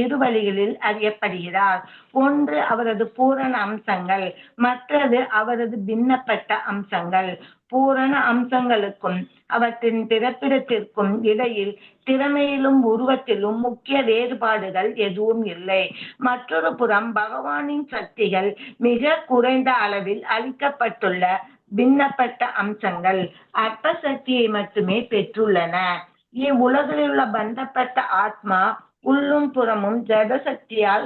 இரு வழிகளில் அறியப்படுகிறார். ஒன்று அவரது பூரண அம்சங்கள், மற்றது அவரது பின்னப்பட்ட அம்சங்கள். பூரண அம்சங்களுக்கும் அவற்றின் பிறப்பிடத்திற்கும் இடையில் திறமையிலும் உருவத்திலும் முக்கிய வேறுபாடுகள் எதுவும் இல்லை. மற்றொரு புறம் பகவானின் சக்திகள் மிக குறைந்த அளவில் அளிக்கப்பட்டுள்ள பின்னப்பட்ட அம்சங்கள் அற்ப சக்தியை மட்டுமே பெற்றுள்ளன. இவ்வுலகில் உள்ள பந்தப்பட்ட ஆத்மா உள்ளும் புறமும் ஜடசக்தியால்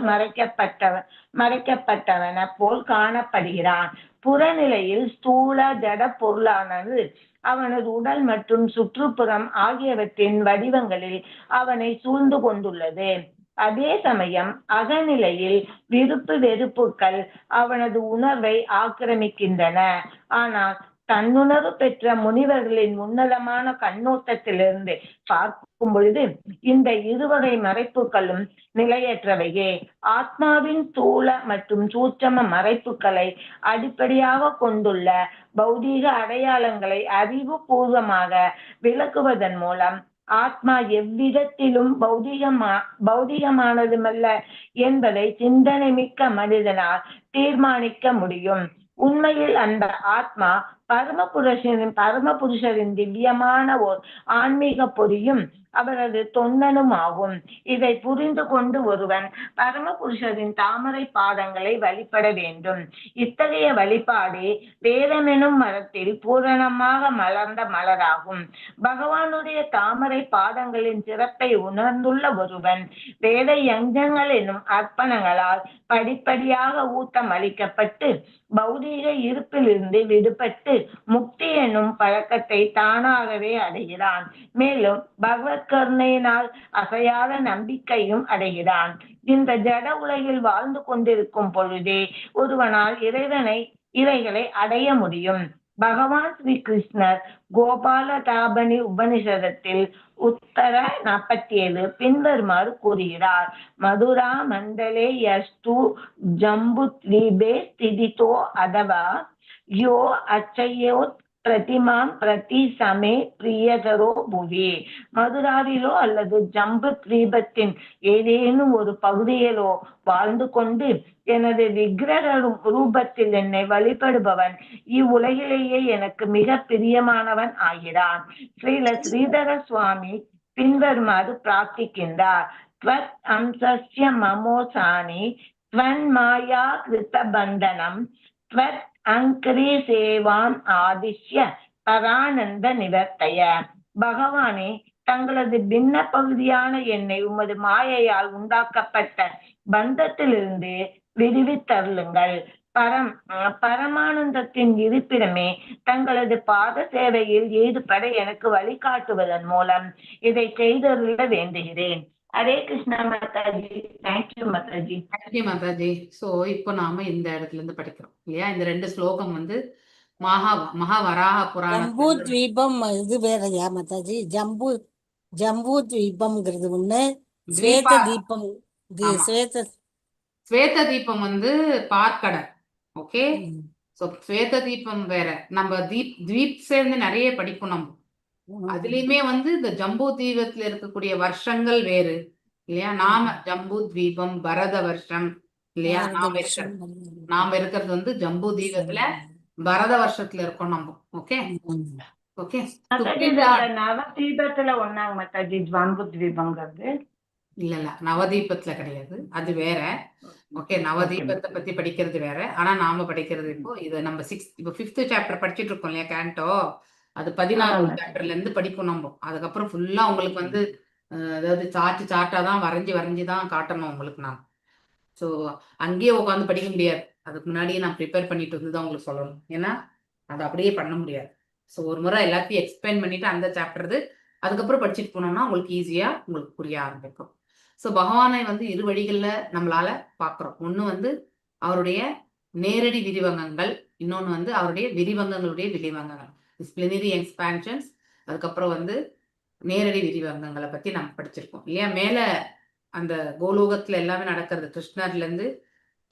மறைக்கப்பட்டவன போல் காணப்படுகிறான். புறநிலையில் ஸ்தூல ஜட பொருளானது அவனது உடல் மற்றும் சுற்றுப்புறம் ஆகியவற்றின் வடிவங்களில் அவனை சூழ்ந்து கொண்டுள்ளது. அதே சமயம் அகநிலையில் விருப்பு வெறுப்புகள் அவனது உணர்வை ஆக்கிரமிக்கின்றன. ஆனால் தன்னுணர்வு பெற்ற முனிவர்களின் உன்னதமான கண்ணோட்டத்திலிருந்து பார்க்கும் பொழுது இந்த இருவகை மறைப்புகளும் நிலையற்றவையே. ஆத்மாவின் ஸ்தூல மற்றும் சூட்சம மறைப்புகளை அடிப்படையாக கொண்டுள்ள பௌதீக அடையாளங்களை அறிவு பூர்வமாக விளக்குவதன் மூலம் ஆத்மா எவ்விதத்திலும் பௌதிகமானதுமல்ல என்பதை சிந்தனை மிக்க மனிதனால் தீர்மானிக்க முடியும். உண்மையில் அந்த ஆத்மா பரமபுருஷரின் திவ்யமான ஓர் ஆன்மீக பொறியும் அவரது தொண்டனும் ஆகும். இதை புரிந்து கொண்டு ஒருவன் பரமபுருஷரின் தாமரை பாதங்களை வழிபட வேண்டும். இத்தகைய வழிபாடு வேதமெனும் மரத்தில் பூரணமாக மலர்ந்த மலராகும். பகவானுடைய தாமரை பாதங்களின் சிறப்பை உணர்ந்துள்ள ஒருவன் வேத யஞ்சங்கள் எனும் அர்ப்பணங்களால் படிப்படியாக ஊட்டம் அளிக்கப்பட்டு பௌதீக இருப்பிலிருந்து விடுபட்டு முக்தி என்னும் பழக்கத்தை தானாகவே அடைகிறான். மேலும் பகவத் கருணையினால் அசையாத நம்பிக்கையும் அடைகிறான். இந்த ஜட உலகில் வாழ்ந்து கொண்டிருக்கும் பொழுதே ஒருவனால் இவைகளை அடைய முடியும். பகவான் ஸ்ரீ கிருஷ்ணர் கோபால தாபனி உபனிஷதத்தில் உத்தர 47 பின்வருமாறு கூறுகிறார். மதுரா மண்டலே யஸ்து ஜம்புத்வீபே ஸ்திதிதோ அதவா யோ அச்சயோ பிரதிமாம் பிரதி சமே பிரியதரோ புவி. மதுராவிலோ அல்லது ஜம்பு தீபத்தின் ஏதேனும் ஒரு பகுதியிலோ வாழ்ந்து கொண்டு எனது விக்கிரக ரூபத்தில் என்னை வழிபடுபவன் இவ்வுலகிலேயே எனக்கு மிக பிரியமானவன் ஆகிறான். ஸ்ரீல ஸ்ரீதர சுவாமி பின்வருமாறு பிரார்த்திக்கின்றார். த்வத் அம்சஸ்ய மமோசானி த்வன் மாயா கிருத பந்தனம் த்வத் அங்கரி சேவாம் ஆதிஷ்ய பரானந்த நிவர்த்தய. பகவானே, தங்களது பின்ன பகுதியான என்னை உமது மாயையால் உண்டாக்கப்பட்ட பந்தத்திலிருந்து விடுவித்தருளுங்கள். பரமானந்தத்தின் இருப்பிடமே, தங்களது பாத சேவையில் ஈடுபட எனக்கு வழிகாட்டுவதன் மூலம் இதை செய்தருள வேண்டுகிறேன். Hare Krishna Mataji. Thank you Mataji. Thank you Mataji. So இப்போ நாம இந்த இடத்துல இருந்து படிக்கிறோம் இல்லையா? இந்த 2 ஸ்லோகம் வந்து மகாவராக ஜம்பு புராணத்துல தீபம் இது வேறயா மாதாஜி? ஜம்பு தீபம்ங்கிறது ஒண்ணு, ஸ்வேத தீபா தீபம் ஆமா ஸ்வேத ஸ்வேத தீபம் வந்து பார்க்கடல். ஓகே, ம், ஸோ ஸ்வேத தீபம் வேற. நம்ம தீப் சேர்ந்து நிறைய படிப்போம் நம்ம. ம், அதுலயுமே வந்து இந்த ஜம்பு தீபத்துல இருக்கக்கூடிய வருஷங்கள் வேறு இல்லையா? நாம ம். ஜம்பு தீபம் பரத வருஷம் இல்லையா? பாரத நாம வருஷம் இருக்கிறது நாம இருக்கிறது வந்து ஜம்பு தீபத்துல பரத வருஷத்துல இருக்கோம் நம்ம. Okay okay. மாதாஜி, இந்த நவ தீபத்துல ஒண்ணாங்க மாதாஜி ஜம்பு தீபங்கிறது? இல்ல நவதீபத்துல கிடையாது, அது வேற. ஓகே, நவதீபத்தை பத்தி படிக்கிறது வேற. ஆனா நாம படிக்கிறது இப்போ இது நம்ம 5th சாப்டர் படிச்சுட்டு இருக்கோம் இல்லையா? கேண்டோ அது 14th சாப்டர்ல இருந்து படிப்போம் நம்ம. அதுக்கப்புறம் ஃபுல்லா உங்களுக்கு வந்து அதாவது சார்ட்டா தான் வரைஞ்சி தான் காட்டணும் உங்களுக்கு நான். ஸோ அங்கேயே உட்காந்து படிக்க முடியாது. அதுக்கு முன்னாடியே நான் ப்ரிப்பேர் பண்ணிட்டு வந்து தான் உங்களுக்கு சொல்லணும். ஏன்னா அதை அப்படியே பண்ண முடியாது. ஸோ ஒரு முறை எல்லாத்தையும் எக்ஸ்பிளைன் பண்ணிட்டு அந்த சாப்டர் அதுக்கப்புறம் படிச்சுட்டு போனோம்னா உங்களுக்கு ஈஸியா உங்களுக்கு புரிய ஆரம்பிக்கும். ஸோ பகவானை வந்து 2 வழிகளில் நம்மளால பார்க்குறோம். ஒன்று வந்து அவருடைய நேரடி விரிவங்கங்கள், இன்னொன்று வந்து அவருடைய விரிவங்கங்களுடைய விரிவங்கங்கள், டிசிப்ளினரி எக்ஸ்பான்ஷன்ஸ். அதுக்கப்புறம் வந்து நேரடி விரிவங்கங்களை பற்றி நம்ம படிச்சிருக்கோம் இல்லையா? மேலே அந்த கோலோகத்தில் எல்லாமே நடக்கிறது கிருஷ்ணர்லேருந்து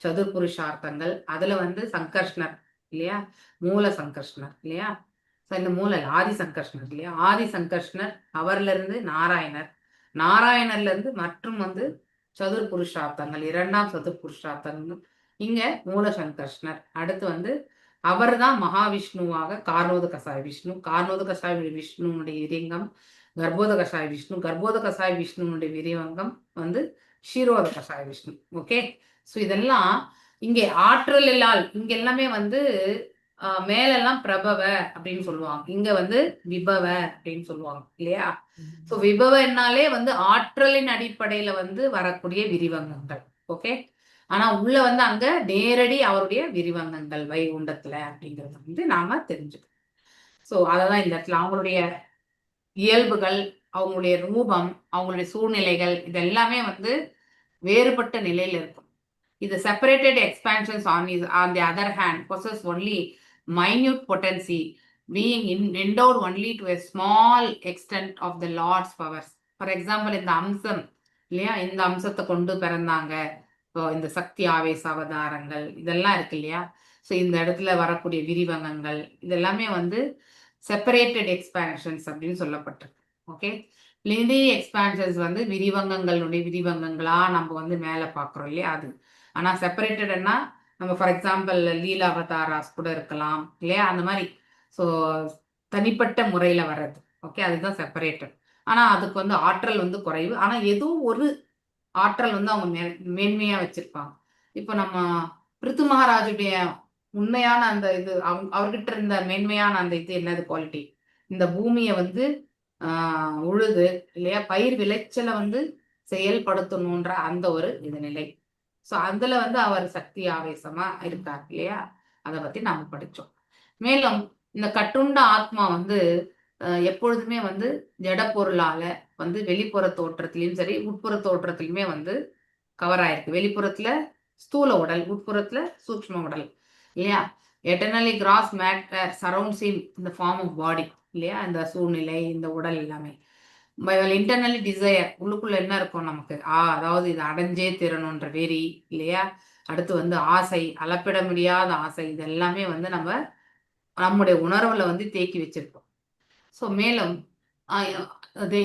சதுர்புருஷார்த்தங்கள். அதில் வந்து சங்கர்ஷ்ணர் இல்லையா? மூல சங்கர்ஷ்ணர் இல்லையா? இந்த மூல ஆதி சங்கர்ஷ்ணர் இல்லையா? ஆதி சங்கர்ஷ்ணர், அவர்ல இருந்து நாராயணர்ல இருந்து மற்றும் வந்து சதுர்புருஷார்த்தங்கள், 2ஆம் சதுர்புருஷார்த்தங்கள். இங்க மூல சங்கர்ஷ்ணர். அடுத்து வந்து அவர் தான் மகாவிஷ்ணுவாக கார்ணோத கசாய விஷ்ணு. கார்ணோத கசாய விஷ்ணுனுடைய விரிவங்கம் கர்ப்போத கசாய விஷ்ணு. கர்ப்போத கசாய விஷ்ணுனுடைய விரிவங்கம் வந்து ஷீரோத கசாய விஷ்ணு. ஓகே, ஸோ இதெல்லாம் இங்கே ஆற்றலால் இங்க எல்லாமே வந்து மேலெல்லாம் பிரபவ அப்படின்னு சொல்லுவாங்க, இங்க வந்து விபவ அப்படின்னு சொல்லுவாங்க இல்லையா? ஸோ விபவனாலே வந்து ஆற்றலின் அடிப்படையில வந்து வரக்கூடிய விரிவங்கங்கள். ஓகே, ஆனா உள்ள வந்து அங்க நேரடி அவருடைய விரிவங்கங்கள் வைகுண்டத்துல அப்படிங்கறது வந்து நாம தெரிஞ்சுக்கணும். ஸோ அததான் இந்த இடத்துல அவங்களுடைய இயல்புகள், அவங்களுடைய ரூபம், அவங்களுடைய சூழ்நிலைகள் இதெல்லாமே வந்து வேறுபட்ட நிலையில இருக்கும். The separated expansions on the other hand possess only minute potency, being endowed only to a small extent of the Lord's powers. For example, இந்த அம்சம் இல்லையா? இந்த அம்சத்தை கொண்டு பிறந்தாங்க. இப்போ இந்த சக்தி ஆவேச அவதாரங்கள் இதெல்லாம் இருக்கு இல்லையா? ஸோ இந்த இடத்துல வரக்கூடிய விரிவங்கங்கள் இதெல்லாமே வந்து செப்பரேட்டட் எக்ஸ்பான்ஷன்ஸ் அப்படின்னு சொல்லப்பட்டிருக்கு. ஓகே, லினியர் எக்ஸ்பான்ஷன்ஸ் வந்து விரிவங்கங்களுடைய விரிவங்கங்களா நம்ம வந்து மேலே பார்க்குறோம் இல்லையா? அது ஆனால் செப்பரேட்டட்னா நம்ம ஃபார் எக்ஸாம்பிள் லீலா அவதாராஸ் கூட இருக்கலாம் இல்லையா? அந்த மாதிரி. ஸோ தனிப்பட்ட முறையில் வர்றது. ஓகே, அதுதான் செப்பரேட்டட். ஆனால் அதுக்கு வந்து ஆற்றல் வந்து குறைவு. ஆனால் ஏதோ ஒரு ஆற்றல் வந்து அவங்க மேன்மையாக வச்சிருப்பாங்க. இப்போ நம்ம பிருத்து மகாராஜுடைய உண்மையான அந்த இது அவர்கிட்ட இருந்த மேன்மையான அந்த இது என்னது குவாலிட்டி? இந்த பூமியை வந்து உழுது இல்லையா பயிர் விளைச்சலை வந்து செயல்படுத்தணுன்ற அந்த ஒரு இது நிலை. ஸோ அதுல வந்து அவர் சக்தி ஆவேசமா இருக்கார் இல்லையா? அதை பத்தி நாம படிச்சோம். மேலும் இந்த கட்டுண்ட ஆத்மா வந்து எப்பொழுதுமே வந்து ஜட பொருளால வந்து வெளிப்புற தோற்றத்திலையும் சரி உட்புற தோற்றத்திலுமே வந்து கவர் ஆயிருக்கு. வெளிப்புறத்துல ஸ்தூல உடல், உட்புறத்துல சூக்ஷ்ம உடல் இல்லையா? எட்டர்னலி கிராஸ் மேட்டர் சரௌண்ட்ஸ் இம் இந்த ஃபார்ம் ஆஃப் பாடி இல்லையா, இந்த சூழ்நிலை, இந்த உடல் எல்லாமே. இன்டர்னலி டிசையர், உள்ளுக்குள்ள என்ன இருக்கும் நமக்கு, அதாவது இது அடைஞ்சே தீரணுன்ற வெறி இல்லையா. அடுத்து வந்து ஆசை, அளப்பிட முடியாத ஆசை, இது எல்லாமே வந்து நம்முடைய உணர்வுல வந்து தேக்கி வச்சிருக்கோம். ஸோ மேலும்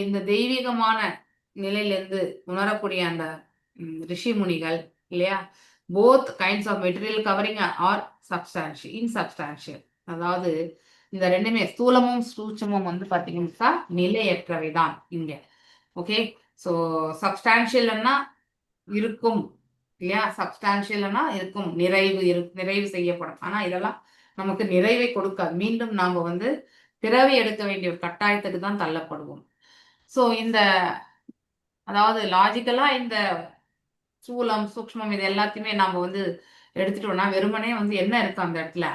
இந்த தெய்வீகமான நிலையிலிருந்து உணரக்கூடிய அந்த ரிஷி முனிகள் இல்லையா, both kinds of material covering are insubstantial, அதாவது இந்த ரெண்டுமே ஸ்தூலமும் சூட்சமும் வந்து பார்த்தீங்கன்னா நிலையற்றவை தான் இங்க. ஓகே, ஸோ சப்ஸ்டான்ஷியல்னா இருக்கும் இல்லையா, சப்ஸ்டான்ஷியல்னா இருக்கும், நிறைவு செய்யப்படும். ஆனா இதெல்லாம் நமக்கு நிறைவை கொடுக்காது. மீண்டும் நாம வந்து பிறவி எடுக்க வேண்டிய ஒரு கட்டாயத்துக்கு தான் தள்ளப்படுவோம். ஸோ அதாவது லாஜிக்கலா இந்த சூலம் சூக்ஷ்மம் இது எல்லாத்தையுமே நாம வந்து எடுத்துட்டோம்னா வெறுமனே வந்து என்ன இருக்கு அந்த இடத்துல,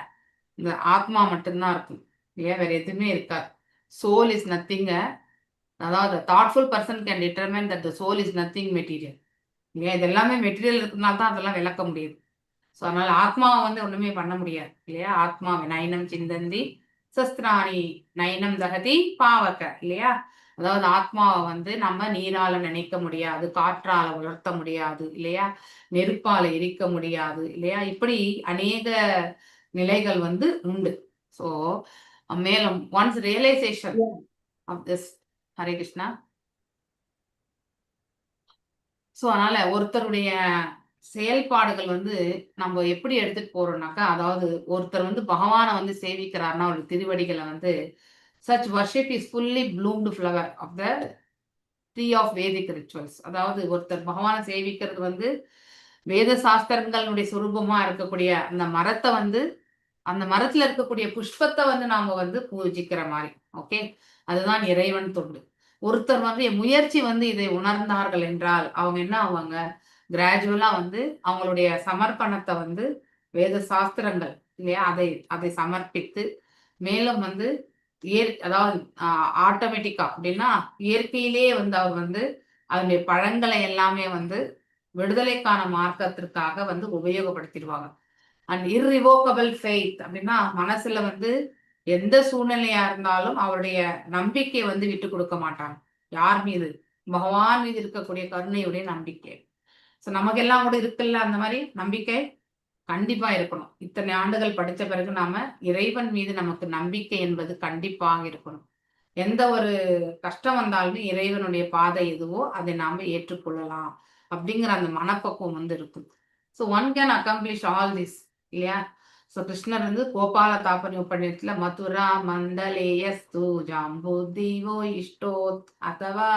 இந்த ஆத்மா மட்டும்தான் இருக்கும் இல்லையா, வேற எதுவுமே இருக்காது. Soul is nothing. அதாவது thoughtful person can determine that the soul is nothing material இல்லையா. இது எல்லாமே மெட்டீரியல் இருக்கிறதுனால தான் அதெல்லாம் விளக்க முடியுது. ஸோ அதனால ஆத்மாவை வந்து ஒண்ணுமே பண்ண முடியாது இல்லையா. ஆத்மாவை நயனம் சிந்தந்தி சஸ்திராணி நயனம் தகதி பாவக்க இல்லையா. அதாவது ஆத்மாவை வந்து நம்ம நீரால நினைக்க முடியாது, காற்றால உலர்த்த முடியாது இல்லையா, நெருப்பால எரிக்க முடியாது இல்லையா. இப்படி அநேக நிலைகள் வந்து உண்டு. ஸோ மேலும் once realisation of this, Hare Krishna. So அதனால ஒருத்தருடைய செயல்பாடுகள் வந்து நம்ம எப்படி எடுத்துட்டு போறோம்னாக்கா, அதாவது ஒருத்தர் வந்து பகவானை வந்து சேவிக்கிறாருன்னா ஒரு திருவடிகளை வந்து such worship is fully bloomed flower of the tree of Vedic rituals. அதாவது ஒருத்தர் பகவானை சேவிக்கிறது வந்து வேத சாஸ்திரங்களுடைய சுரூபமா இருக்கக்கூடிய அந்த மரத்தை வந்து, அந்த மரத்துல இருக்கக்கூடிய புஷ்பத்தை வந்து நாம வந்து பூஜிக்கிற மாதிரி. ஓகே, அதுதான் இறைவன் தொண்டு. ஒருத்தர் வந்து முயற்சி வந்து இதை உணர்ந்தார்கள் என்றால் அவங்க என்ன ஆவாங்க, கிராஜுவலா வந்து அவங்களுடைய சமர்ப்பணத்தை வந்து வேத சாஸ்திரங்கள் இல்லையா அதை சமர்ப்பித்து மேலும் வந்து அதாவது ஆட்டோமேட்டிக்கா அப்படின்னா இயற்கையிலேயே வந்து அவர் வந்து அதனுடைய பழங்களை எல்லாமே வந்து விடுதலைக்கான மார்க்கத்திற்காக வந்து உபயோகப்படுத்திடுவாங்க. அண்ட் இர்ரிவோக்கபிள் ஃபெய்த் அப்படின்னா மனசுல வந்து எந்த சூழ்நிலையா இருந்தாலும் அவருடைய நம்பிக்கை வந்து விட்டு கொடுக்க மாட்டாங்க. யார் மீது? பகவான் மீது இருக்கக்கூடிய கருணையுடைய நம்பிக்கை. ஸோ நமக்கெல்லாம் கூட இருக்குல்ல அந்த மாதிரி நம்பிக்கை கண்டிப்பா இருக்கணும். இத்தனை ஆண்டுகள் படித்த பிறகு நாம இறைவன் மீது நமக்கு நம்பிக்கை என்பது கண்டிப்பாக இருக்கணும். எந்த ஒரு கஷ்டம் வந்தாலுமே இறைவனுடைய பாதை எதுவோ அதை நாம ஏற்றுக்கொள்ளலாம் அப்படிங்கிற அந்த மனப்பக்குவம் வந்து இருக்கும். So one can accomplish all this இல்லையா. ஸோ கிருஷ்ணர் வந்து கோபால தாபனி உபநிடத்துல மதுரா மண்டலேயஸ்து ஜாம்புதிவோ இஷ்டோத் அதவா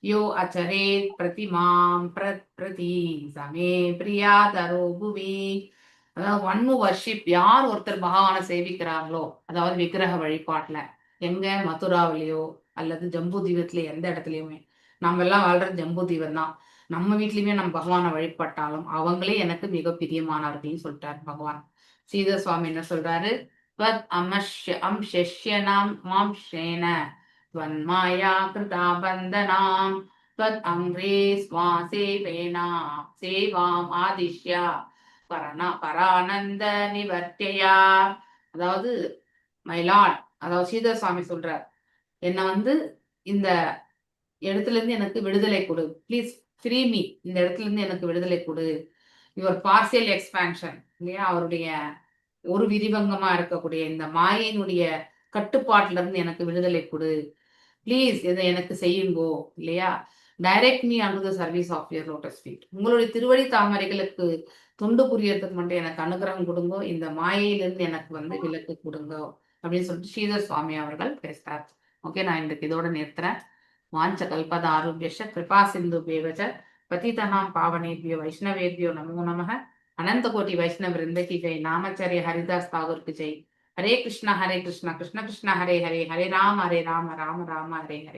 யோ அச்சரேத் பிரதிமாம் பிரதி சமே பிரியாதரோ புவி. அதாவது ஒன் வர்ஷிப், யார் ஒருத்தர் பகவானை சேவிக்கிறாங்களோ, அதாவது விக்கிரக வழிபாட்டுல எங்க மதுராவிலேயோ அல்லது ஜம்பு தீபத்துல எந்த இடத்துலயுமே, நம்ம எல்லாம் வாழ்றது ஜம்பு தீபம் தான், நம்ம வீட்லயுமே நம்ம பகவானை வழிபட்டாலும் அவங்களே எனக்கு மிக பிரியமானவர்கள்னு சொல்லிட்டாரு பகவான். சீதா சுவாமி என்ன சொல்றாரு, மாயா கிருதா பந்தனாம் அங்கிரே ஸ்வாசேவேனா சேவாம் ஆதிஷ்யா பரானந்த நிவர்த்தியா. அதாவது மை லார்ட், அதாவது சீதா சுவாமி சொல்றார், என்ன வந்து இந்த இடத்துல இருந்து எனக்கு விடுதலை கொடு, ப்ளீஸ் ஃப்ரீ மீ, இந்த இடத்துல இருந்து எனக்கு விடுதலை கொடு. யுவர் பார்சியல் எக்ஸ்பான்ஷன் இல்லையா, அவருடைய ஒரு விரிவங்கமா இருக்கக்கூடிய இந்த மாயினுடைய கட்டுப்பாட்டுல இருந்து எனக்கு விடுதலை கொடு, ப்ளீஸ் இதை எனக்கு செய்யுங்கோ இல்லையா. Direct me under the service of your lotus feet, உங்களுடைய திருவடி தாமரைகளுக்கு தொண்டு புரியறதுக்கு மட்டும் எனக்கு அனுகிரகம் கொடுங்கோ, இந்த மாயையிலிருந்து எனக்கு வந்து விலக்கு கொடுங்கோ அப்படின்னு சொல்லிட்டு ஸ்ரீதர் சுவாமி அவர்கள் பேசுறார். ஓகே, நான் இன்றைக்கு இதோட நிறுத்துறேன். வாஞ்ச கல்பத ஆரோக்கியஷ கிருபா சிந்து பேவச்ச பதிதனாம் பாவனேபியோ வைஷ்ணவேபியோ நமோ நமக. அனந்த கோட்டி வைஷ்ணவ விருந்தகி ஜெய். நாமச்சரிய ஹரிதாஸ் தாகூருக்கு ஜெய். ஹரே கிருஷ்ணா கிருஷ்ண கிருஷ்ண ஹரே ஹரே, ஹரே ராம ராம ராம ஹரே ஹரே.